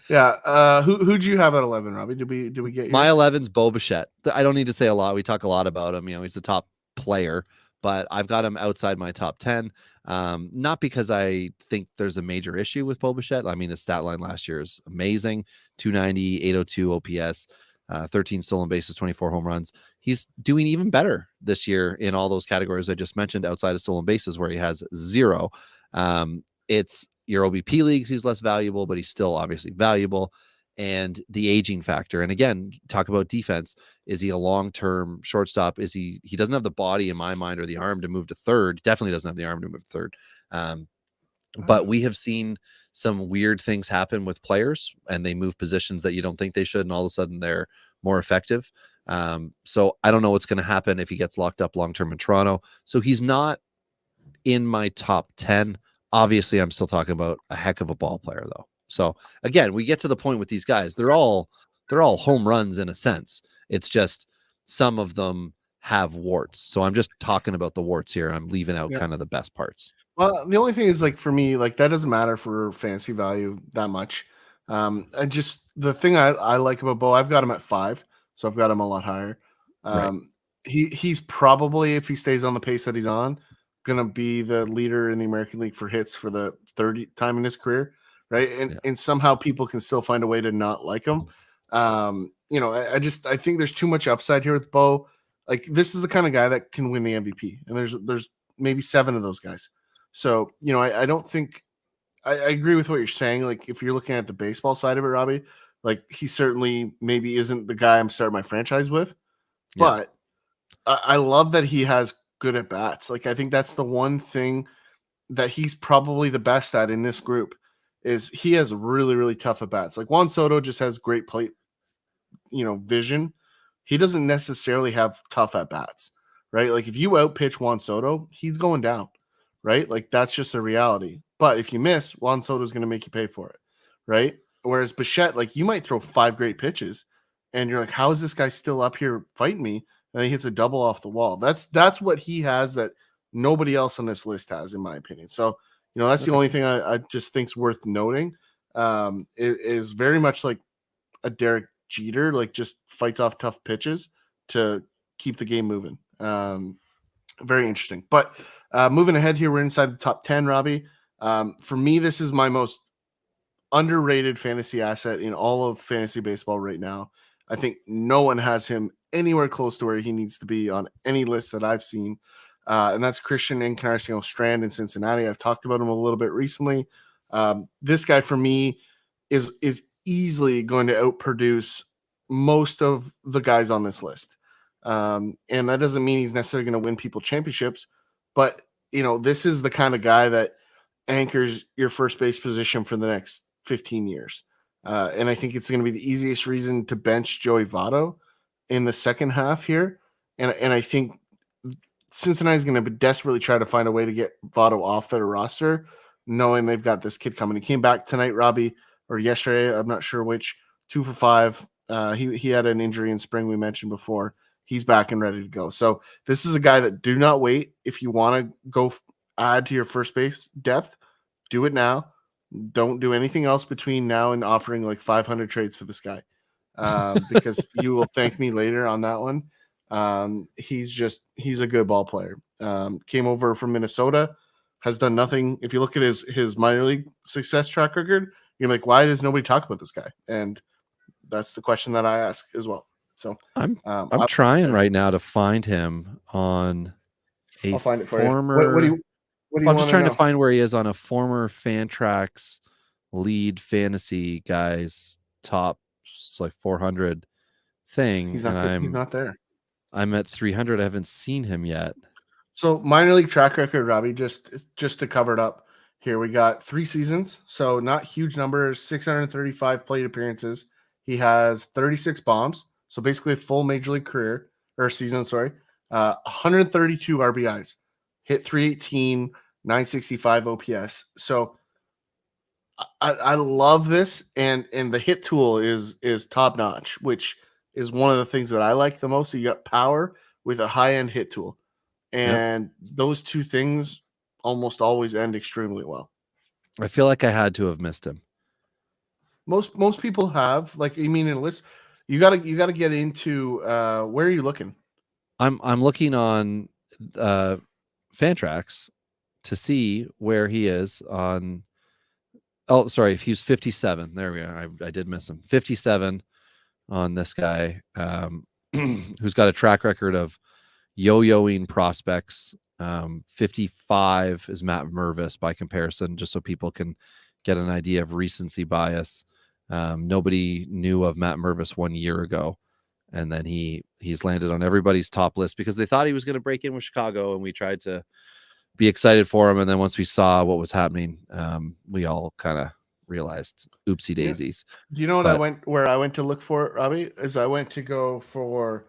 Yeah. Who'd you have at 11, Robbie? Did we get yours? My 11's Bo Bichette. I don't need to say a lot. We talk a lot about him. He's the top player, but I've got him outside my top 10. Not because I think there's a major issue with Bo Bichette. I mean, his stat line last year is amazing. 290, 802 OPS, 13 stolen bases, 24 home runs. He's doing even better this year in all those categories I just mentioned outside of stolen bases where he has 0. It's your OBP leagues. He's less valuable, but he's still obviously valuable. And the aging factor. And again, talk about defense. Is he a long-term shortstop? He doesn't have the body in my mind or the arm to move to third. Definitely doesn't have the arm to move to third. But we have seen some weird things happen with players and they move positions that you don't think they should. And all of a sudden they're more effective. So I don't know what's going to happen if he gets locked up long-term in Toronto. So he's not in my top 10. Obviously I'm still talking about a heck of a ball player though. So again, we get to the point with these guys. They're all home runs in a sense. It's just some of them have warts. So I'm just talking about the warts here. I'm leaving out kind of the best parts. Well, the only thing is like for me, like that doesn't matter for fantasy value that much. The thing I like about Bo, I've got him at 5, so I've got him a lot higher. He's probably, if he stays on the pace that he's on, gonna be the leader in the American League for hits for the 30th time in his career. Right. And somehow people can still find a way to not like him. I think there's too much upside here with Bo. Like this is the kind of guy that can win the MVP. And there's maybe 7 of those guys. So, I don't think I agree with what you're saying. Like if you're looking at the baseball side of it, Robbie, like he certainly maybe isn't the guy I'm starting my franchise with, but I love that he has good at bats. Like I think that's the one thing that he's probably the best at in this group. Is he has really, really tough at bats. Like Juan Soto just has great plate vision, he doesn't necessarily have tough at bats, right? Like if you outpitch Juan Soto, he's going down, right? Like that's just a reality. But if you miss, Juan Soto is going to make you pay for it, right? Whereas Bichette, like you might throw 5 great pitches, and you're like, how is this guy still up here fighting me? And he hits a double off the wall. That's what he has that nobody else on this list has, in my opinion. So that's the only thing I just think's worth noting. It is very much like a Derek Jeter, like just fights off tough pitches to keep the game moving. Very interesting. But moving ahead here, we're inside the top 10, Robbie. For me, this is my most underrated fantasy asset in all of fantasy baseball right now. I think no one has him anywhere close to where he needs to be on any list that I've seen. And that's Christian Encarnacion Strand in Cincinnati. I've talked about him a little bit recently. This guy for me is easily going to outproduce most of the guys on this list. And that doesn't mean he's necessarily going to win people championships, but this is the kind of guy that anchors your first base position for the next 15 years. And I think it's going to be the easiest reason to bench Joey Votto in the second half here. And I think Cincinnati's going to desperately try to find a way to get Votto off their roster, knowing they've got this kid coming. He came back tonight, Robbie, or yesterday, I'm not sure which, 2 for 5. He had an injury in spring we mentioned before. He's back and ready to go. So this is a guy that do not wait. If you want to go add to your first base depth, do it now. Don't do anything else between now and offering like 500 trades for this guy, because you will thank me later on that one. He's a good ball player. Came over from Minnesota, has done nothing. If you look at his minor league success track record, you're like, why does nobody talk about this guy? And that's the question that I ask as well. So I'm trying right now to find him on a I'll find it for former. you. What do you I'm just trying to to find where he is on a former Fantrax lead fantasy guy's top like 400 thing. He's not there. I'm at 300. I haven't seen him yet. So minor league track record, Robbie, just to cover it up here, we got 3 seasons, so not huge numbers, 635 plate appearances. He has 36 bombs, so basically a full major league career or season, 132 RBIs, hit 318, 965 OPS. So I love this, and the hit tool is top notch, which is one of the things that I like the most. So you got power with a high end hit tool, and those two things almost always end extremely well. I feel like I had to have missed him. Most people have. Like, you mean in a list? You gotta get into where are you looking? I'm looking on Fantrax to see where he is on. Oh, sorry, he's 57. There we go. I did miss him. 57 on this guy, who's got a track record of yo-yoing prospects. 55 is Matt Mervis by comparison, just so people can get an idea of recency bias. Nobody knew of Matt Mervis 1 year ago, and then he's landed on everybody's top list because they thought he was going to break in with Chicago, and we tried to be excited for him. And then once we saw what was happening, we all kind of realized oopsie daisies. Do you know what where I went to look for, Robbie? Is I went to go for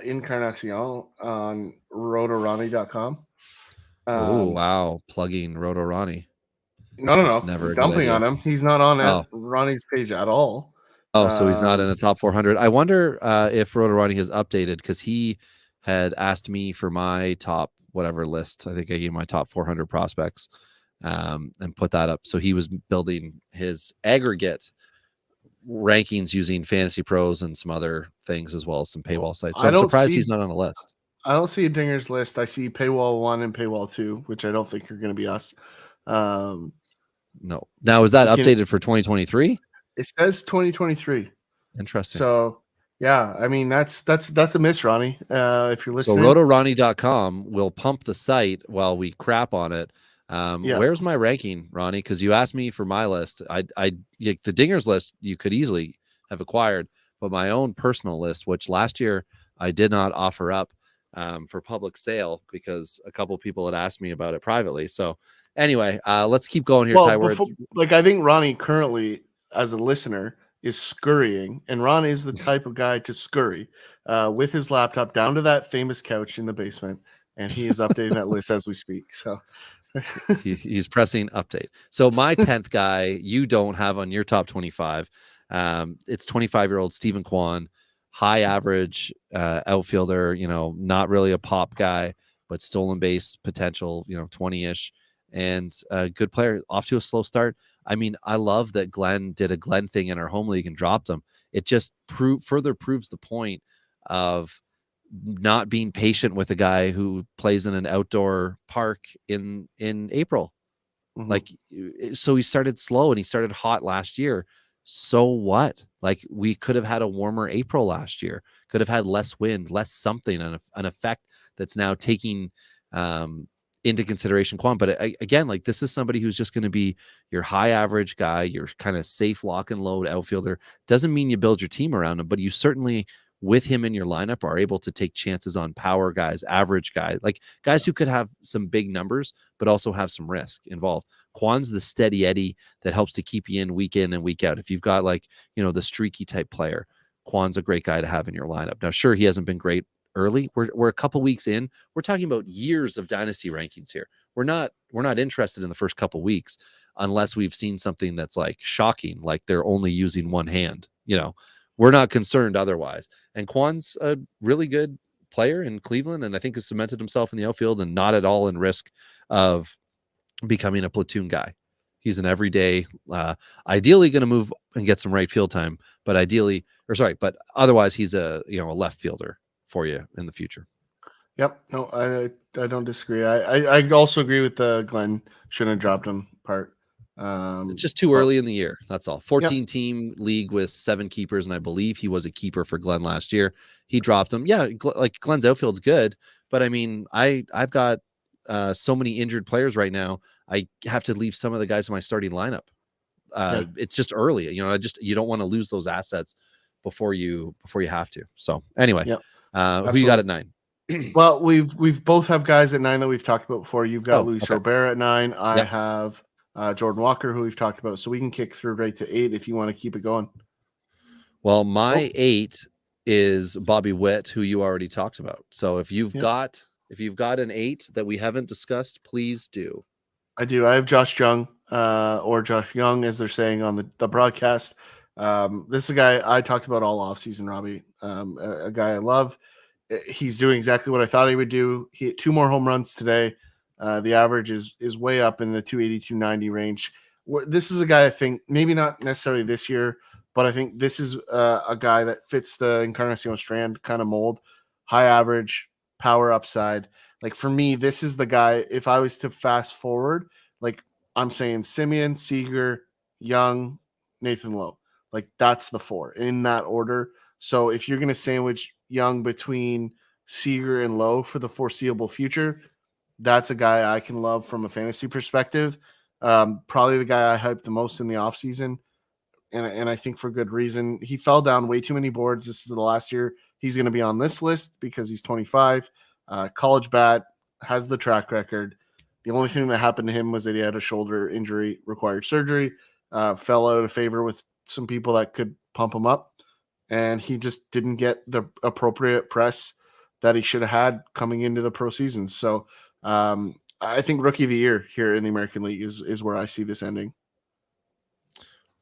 Encarnacion on rotorani.com. Oh, wow. Plugging Rotorani. No. Never dumping on him. He's not on Ronnie's page at all. Oh, so he's not in the top 400. I wonder if Rotorani has updated, because he had asked me for my top whatever list. I think I gave my top 400 prospects and put that up. So he was building his aggregate rankings using Fantasy Pros and some other things, as well as some paywall sites. So I'm surprised he's not on the list. I don't see a Dingers list. I see Paywall 1 and Paywall 2, which I don't think are going to be us. No. Now, is that updated for 2023? It says 2023. Interesting. So, yeah, I mean, that's a miss, Ronnie. If you're listening. So rotorani.com will pump the site while we crap on it. Where's my ranking, Ronnie? Because you asked me for my list. The Dingers list you could easily have acquired, but my own personal list, which last year I did not offer up for public sale because a couple people had asked me about it privately. So anyway, let's keep going here. Well, I think Ronnie currently, as a listener, is scurrying, and Ron is the type of guy to scurry with his laptop down to that famous couch in the basement, and he is updating that list as we speak. So he's pressing update. So my 10th guy you don't have on your top 25. It's 25-year-old Stephen Kwan, high average outfielder, not really a pop guy, but stolen base potential, 20-ish, and a good player. Off to a slow start. I mean, I love that Glenn did a Glenn thing in our home league and dropped him. It just further proves the point of not being patient with a guy who plays in an outdoor park in April. Like, so he started slow and he started hot last year. So what? Like, we could have had a warmer April last year, could have had less wind, less something, an effect that's now taking into consideration Quan. But again, like, this is somebody who's just going to be your high average guy, your kind of safe lock and load outfielder. Doesn't mean you build your team around him, but you certainly, with him in your lineup, are able to take chances on power guys, average guys, like guys who could have some big numbers, but also have some risk involved. Quan's the steady Eddie that helps to keep you in and week out. If you've got, like, the streaky type player, Quan's a great guy to have in your lineup. Now, sure, he hasn't been great early. We're a couple weeks in. We're talking about years of dynasty rankings here. We're not interested in the first couple weeks unless we've seen something that's like shocking, like they're only using one hand. We're not concerned otherwise. And Quan's a really good player in Cleveland, and I think has cemented himself in the outfield and not at all in risk of becoming a platoon guy. He's an everyday, ideally going to move and get some right field time, but otherwise he's a left fielder for you in the future. Yep. No, I don't disagree. I also agree with the Glenn shouldn't have dropped him part. It's just too early in the year. That's all. 14-team league with 7 keepers, and I believe he was a keeper for Glenn last year. He dropped him. Yeah, like Glenn's outfield's good, but I mean, I've got so many injured players right now. I have to leave some of the guys in my starting lineup. It's just early. You don't want to lose those assets before you have to. So anyway, who you got at 9? Well, we've both have guys at 9 that we've talked about before. You've got Luis Robert at 9. I have Jordan Walker, who we've talked about. So we can kick through right to 8 if you want to keep it going. Well, my 8 is Bobby Witt, who you already talked about. So if you've got an 8 that we haven't discussed, please do. I do. I have Josh Young, or Josh Young, as they're saying on the broadcast. This is a guy I talked about all offseason, Robbie. A guy I love. He's doing exactly what I thought he would do. He hit 2 more home runs today. The average is way up in the 280, 290 range. This is a guy I think maybe not necessarily this year, but I think this is a guy that fits the Encarnacion Strand kind of mold. High average, power upside. Like, for me, this is the guy. If I was to fast forward, like, I'm saying Simeon, Seager, Young, Nathan Lowe. Like, that's the 4 in that order. So if you're going to sandwich Young between Seager and Lowe for the foreseeable future, that's a guy I can love from a fantasy perspective. Probably the guy I hyped the most in the offseason, and I think for good reason. He fell down way too many boards. This is the last year he's going to be on this list because he's 25. College bat, has the track record. The only thing that happened to him was that he had a shoulder injury, required surgery, fell out of favor with some people that could pump him up, and he just didn't get the appropriate press that he should have had coming into the pro season. So I think rookie of the year here in the American League is where I see this ending.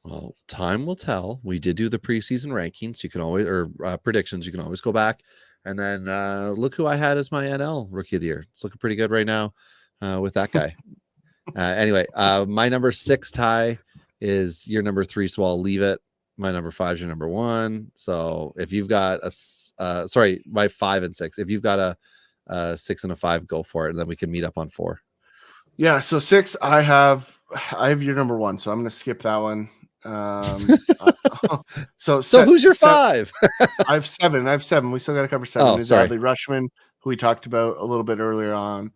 Well, time will tell. We did do the preseason rankings. You can always, or predictions. You can always go back and then look who I had as my NL rookie of the year. It's looking pretty good right now with that guy. Anyway, my number 6 tie is your number 3, so I'll leave it. My number 5 is your number 1. So if you've got my 5 and 6. If you've got a 6 and a 5, go for it, and then we can meet up on 4. Yeah, so 6, I have your number 1, so I'm going to skip that one. So who's your 5? I have 7. We still got to cover 7. Is sorry. Adley Rushman, who we talked about a little bit earlier on.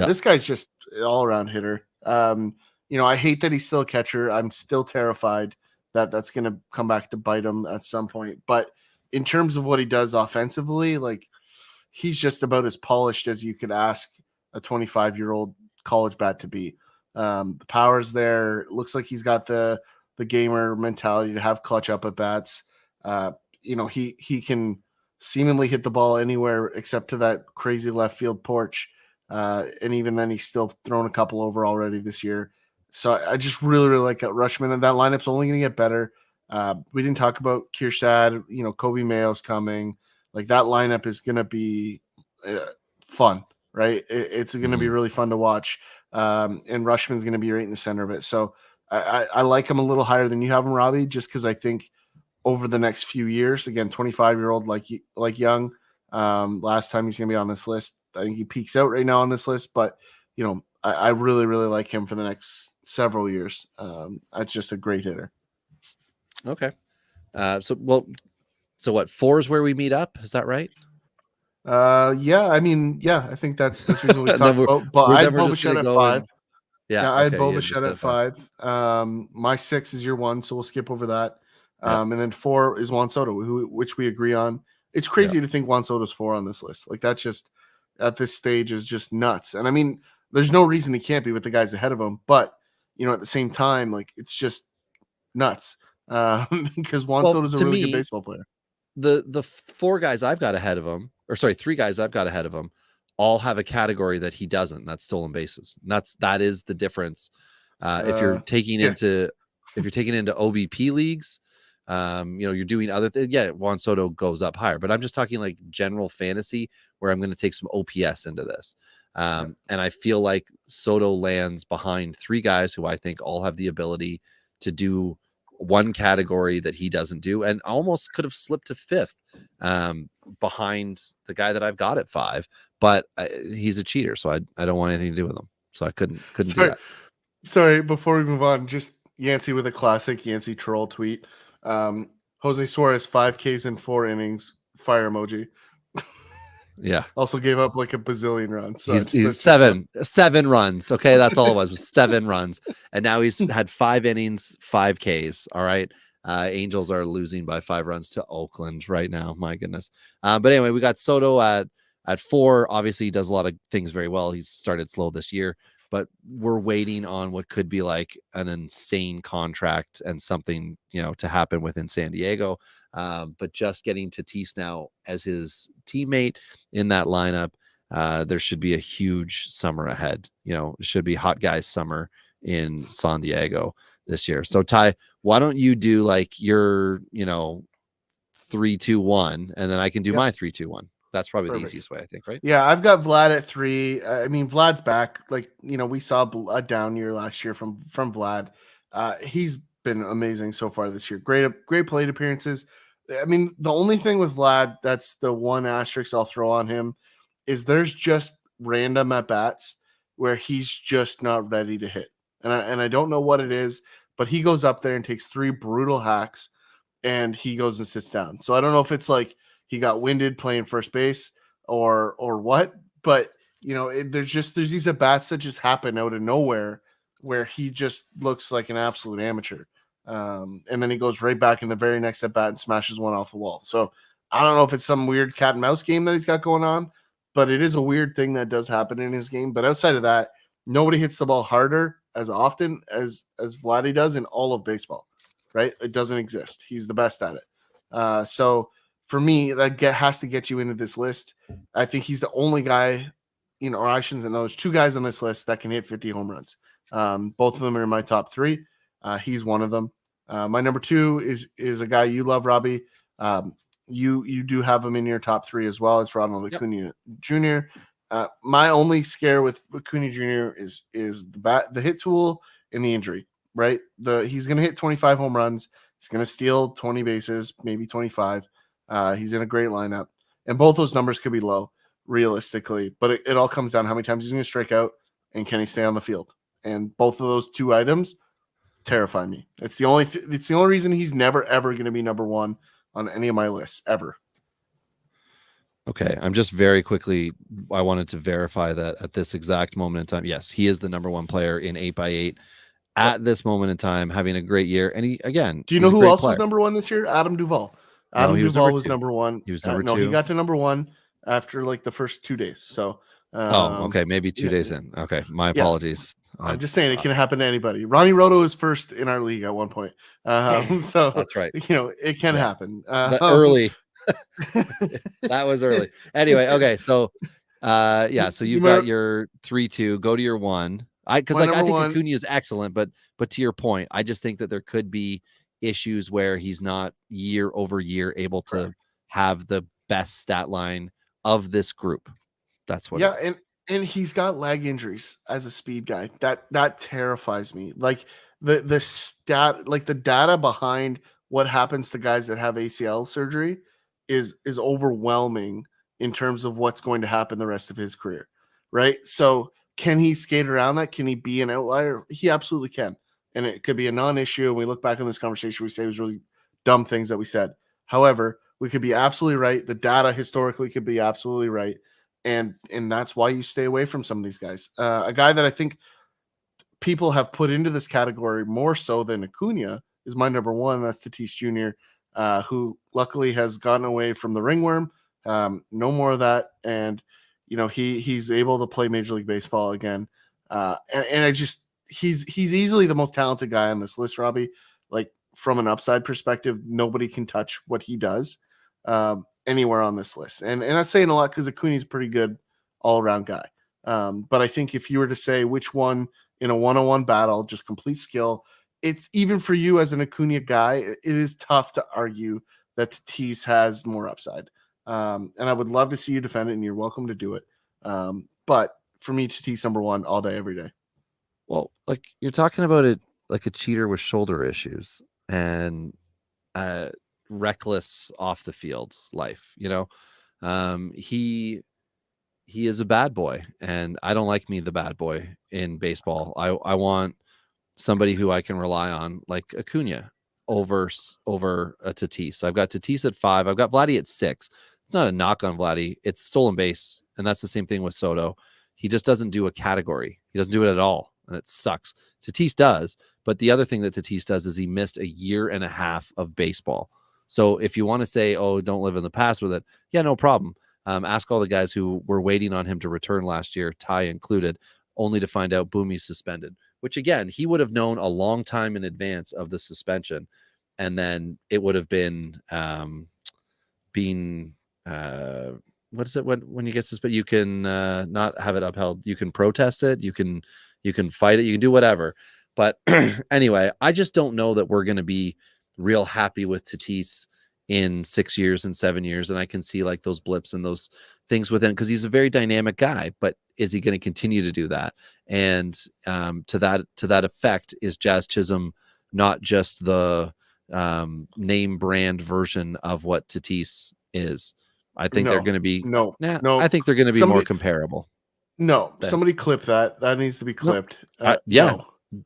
This guy's just an all-around hitter. I hate that he's still a catcher. I'm still terrified that that's going to come back to bite him at some point. But in terms of what he does offensively, like, he's just about as polished as you could ask a 25-year-old college bat to be. The power's there. It looks like he's got the the gamer mentality to have clutch up at bats. He can seemingly hit the ball anywhere except to that crazy left field porch. And even then, he's still thrown a couple over already this year. So I just really, really like Rushman, and that lineup's only going to get better. We didn't talk about Kierstad. Kobe Mayo's coming. Like, that lineup is going to be fun, right? It's going to be really fun to watch. And Rushman's going to be right in the center of it. So I like him a little higher than you have him, Robbie, just because I think over the next few years, again, 25-year-old like Young, last time he's going to be on this list. I think he peaks out right now on this list, but I really, really like him for the next several years. That's just a great hitter. Okay. So what, 4 is where we meet up? Is that right? I think that's usually what we talk about. But I had Boba at 5. I had Boba at 5. My 6 is your 1, so we'll skip over that. And then 4 is Juan Soto, which we agree on. It's crazy to think Juan Soto's 4 on this list. Like, that's just, at this stage, is just nuts. And I mean, there's no reason he can't be with the guys ahead of him, but at the same time, like, it's just nuts. Because Juan Soto's a really good baseball player. The 4 guys I've got ahead of him, or sorry, 3 guys I've got ahead of him, all have a category that he doesn't. That's stolen bases. And that is the difference. If you're taking into OBP leagues, you're doing other things. Yeah, Juan Soto goes up higher, but I'm just talking like general fantasy, where I'm going to take some OPS into this. And I feel like Soto lands behind 3 guys who I think all have the ability to do one category that he doesn't do, and almost could have slipped to 5th behind the guy that I've got at 5, but he's a cheater, so I don't want anything to do with him. So I couldn't do that. Sorry, before we move on, just Yancey with a classic Yancey troll tweet. Jose Suarez 5 Ks in 4 innings, fire emoji. Yeah. Also gave up like a bazillion runs. So he's 7 runs. Okay, that's all it was 7 runs. And now he's had 5 innings, 5 Ks. All right. Angels are losing by 5 runs to Oakland right now. My goodness. But anyway, we got Soto at 4. Obviously, he does a lot of things very well. He's started slow this year, but we're waiting on what could be like an insane contract and something, to happen within San Diego. But just getting Tatis now as his teammate in that lineup, there should be a huge summer ahead. It should be hot guys summer in San Diego this year. So Ty, why don't you do like your, 3-2-1, and then I can do my 3-2-1. That's probably the easiest way, I think, right? Yeah, I've got Vlad at 3. I mean, Vlad's back. Like, we saw a down year last year from Vlad. He's been amazing so far this year. Great plate appearances. I mean, the only thing with Vlad, that's the one asterisk I'll throw on him, is there's just random at bats where he's just not ready to hit. And I don't know what it is, but he goes up there and takes 3 brutal hacks and he goes and sits down. So I don't know if it's like he got winded playing first base or what, but there's these at bats that just happen out of nowhere where he just looks like an absolute amateur. And then he goes right back in the very next at bat and smashes one off the wall. So I don't know if it's some weird cat and mouse game that he's got going on, but it is a weird thing that does happen in his game. But outside of that, nobody hits the ball harder as often as Vladdy does in all of baseball, right? It doesn't exist. He's the best at it. So for me, that has to get you into this list. I think he's the only guy, or I shouldn't know, there's 2 guys on this list that can hit 50 home runs. Both of them are in my top 3. He's one of them. My number 2 is a guy you love, Robbie. You do have him in your top 3 as well. It's Ronald Acuna Jr. My only scare with Acuna Jr. is the hit tool and the injury, right? He's going to hit 25 home runs. He's going to steal 20 bases, maybe 25. He's in a great lineup. And both those numbers could be low, realistically. But it all comes down to how many times he's going to strike out and can he stay on the field. And both of those 2 items terrify me. It's the only reason he's never, ever going to be number 1 on any of my lists, ever. Okay, I'm just very quickly, I wanted to verify that at this exact moment in time, yes, he is the number 1 player in 8x8 at this moment in time, having a great year. And he, again, do you know who else was number 1 this year? Adam Duvall. Adam Duvall was number 1. He was number 2. No, he got to number 1 after like the first 2 days. So, okay, maybe 2 days in. Okay, my apologies. I'm just saying it can happen to anybody. Ronnie Roto is first in our league at one point. So That's right. it can Yeah. happen. The early that was early. Anyway, okay, so so you've got your 3-2. Go to your 1. Because My I number think one- Acuna is excellent, but to your point, I just think that there could be issues where he's not year over year able to have the best stat line of this group. That's what. Yeah, and he's got leg injuries as a speed guy. That terrifies me. Like the stat, like the data behind what happens to guys that have ACL surgery is overwhelming in terms of what's going to happen the rest of his career. Right? So can he skate around that? Can he be an outlier? He absolutely can. And it could be a non-issue. And we look back on this conversation, we say it was really dumb things that we said. However, we could be absolutely right. The data historically could be absolutely right. And that's why you stay away from some of these guys. A guy that I think people have put into this category more so than Acuna is my number 1. That's Tatis Jr., who luckily has gotten away from the ringworm. No more of that. And, he's able to play Major League Baseball again. And I just, he's easily the most talented guy on this list, Robbie. Like from an upside perspective, nobody can touch what he does. Anywhere on this list. And that's saying a lot because Acuna's a pretty good all-around guy. But I think if you were to say which one in a one-on-one battle, just complete skill, it's even for you as an Acuna guy, it is tough to argue that Tatis has more upside. And I would love to see you defend it, and you're welcome to do it. But for me, Tatis number 1 all day, every day. Well, like you're talking about it like a cheater with shoulder issues and reckless off the field life. He is a bad boy, and I don't like me the bad boy in baseball. I want somebody who I can rely on, like Acuna, over a Tatis. So I've got Tatis at 5. I've got Vladdy at 6. It's not a knock on Vladdy. It's stolen base, and that's the same thing with Soto. He just doesn't do a category. He doesn't do it at all, and it sucks. Tatis does, but the other thing that Tatis does is he missed a year and a half of baseball. So if you want to say, oh, don't live in the past with it, yeah, no problem. Ask all the guys who were waiting on him to return last year, Ty included, only to find out, boom, he's suspended, which again, he would have known a long time in advance of the suspension. And then it would have been what is it when you get suspended? You can not have it upheld. You can protest it. You can fight it. You can do whatever. But anyway, I just don't know that we're going to be real happy with Tatis in 6 years and 7 years. And I can see like those blips and those things within, because he's a very dynamic guy, but is he going to continue to do that? And to that effect, is Jazz Chisholm not just the name brand version of what Tatis is? I think they're going to be no. I think they're going to be more comparable. No, somebody clip that. That needs to be clipped. No.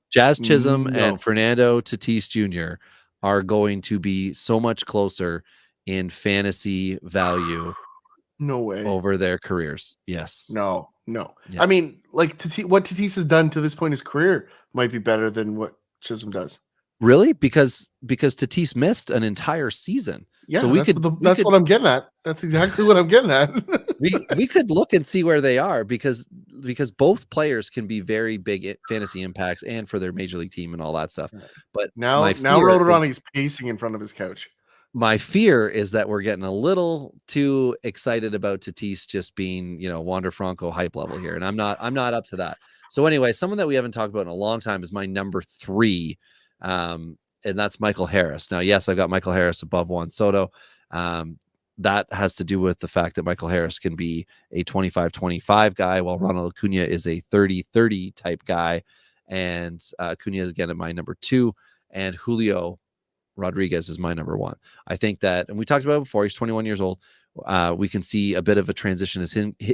Jazz Chisholm and Fernando Tatis Jr. are going to be so much closer in fantasy value. No way. Over their careers. Yes. No. Yeah. Yeah. I mean, like what Tatis has done to this point in his career might be better than what Chisholm does. Really? Because Tatis missed an entire season. Yeah, so that's what I'm getting at. That's exactly what I'm getting at. we could look and see where they are because both players can be very big fantasy impacts and for their major league team and all that stuff. But now Rodorani's pacing in front of his couch. My fear is that we're getting a little too excited about Tatis just being, Wander Franco hype level here, and I'm not up to that. So anyway, someone that we haven't talked about in a long time is my number 3. And that's Michael Harris. Now, yes, I've got Michael Harris above Juan Soto. That has to do with the fact that Michael Harris can be a 25-25 guy, while Ronald Acuna is a 30-30 type guy. And Acuna is again at my number 2, and Julio Rodriguez is my number 1. I think that, and we talked about it before, he's 21 years old. We can see a bit of a transition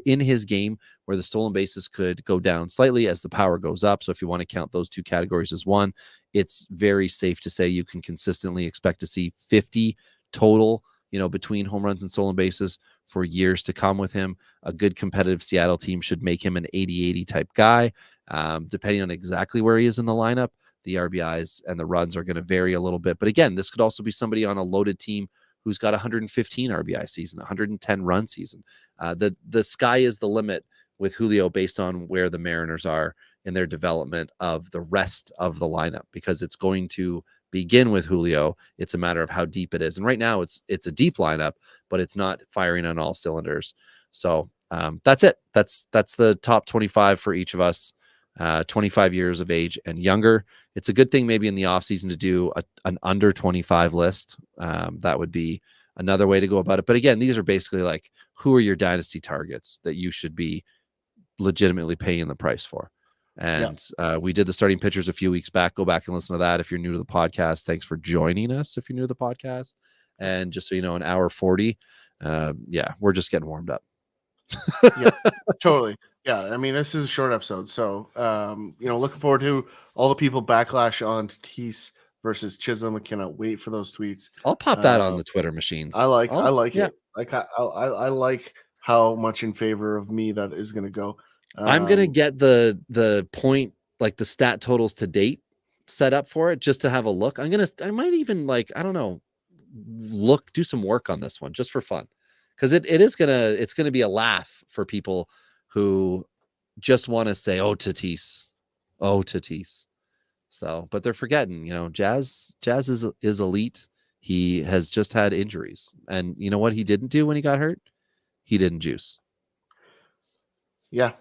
in his game where the stolen bases could go down slightly as the power goes up. So if you want to count those two categories as one, it's very safe to say you can consistently expect to see 50 total, between home runs and stolen bases for years to come with him. A good competitive Seattle team should make him an 80-80 type guy. Depending on exactly where he is in the lineup, the RBIs and the runs are going to vary a little bit. But again, this could also be somebody on a loaded team who's got 115 RBI season, 110 run season. The sky is the limit with Julio based on where the Mariners are in their development of the rest of the lineup, because it's going to begin with Julio. It's a matter of how deep it is. And right now it's a deep lineup, but it's not firing on all cylinders. So that's it. That's the top 25 for each of us, 25 years of age and younger. It's a good thing maybe in the offseason to do an under 25 list. That would be another way to go about it. But again, these are basically like, who are your dynasty targets that you should be legitimately paying the price for? And we did the starting pitchers a few weeks back. Go back and listen to that if you're new to the podcast. Thanks for joining us if you're new to the podcast. And just so you know, an hour 40, we're just getting warmed up. Yeah, totally. Yeah, I mean, this is a short episode, so looking forward to all the people backlash on Tatis versus Chisholm. I cannot wait for those tweets. I'll pop that on the Twitter machines. I like it. Like I like how much in favor of me that is going to go. I'm gonna get the point, like the stat totals to date set up for it, just to have a look. I might even, like, I don't know, do some work on this one just for fun, because it's gonna be a laugh for people who just want to say, oh Tatis. So, but they're forgetting, Jazz is elite. He has just had injuries, and you know what he didn't do when he got hurt? He didn't juice. Yeah.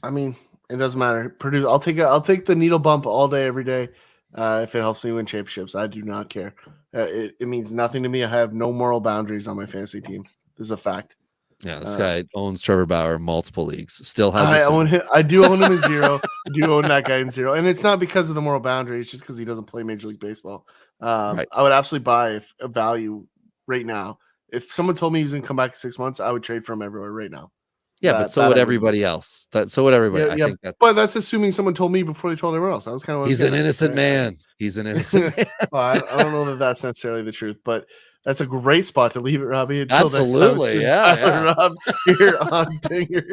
I mean, it doesn't matter. Purdue, I'll take the needle bump all day, every day, if it helps me win championships. I do not care. It means nothing to me. I have no moral boundaries on my fantasy team. This is a fact. Yeah, this guy owns Trevor Bauer in multiple leagues. Still has. I do own him in zero. I do own that guy in zero, and it's not because of the moral boundary. It's just because he doesn't play Major League Baseball. Right. I would absolutely buy a value right now. If someone told me he was going to come back in 6 months, I would trade for him everywhere right now. Yeah, but so would everybody else. So would everybody. Yeah, I think but that's assuming someone told me before they told everyone else. That was kind of. He's an innocent man. He's an innocent man. Well, I don't know that that's necessarily the truth, but that's a great spot to leave it, Robbie. Until absolutely, next time, Rob here on Digners.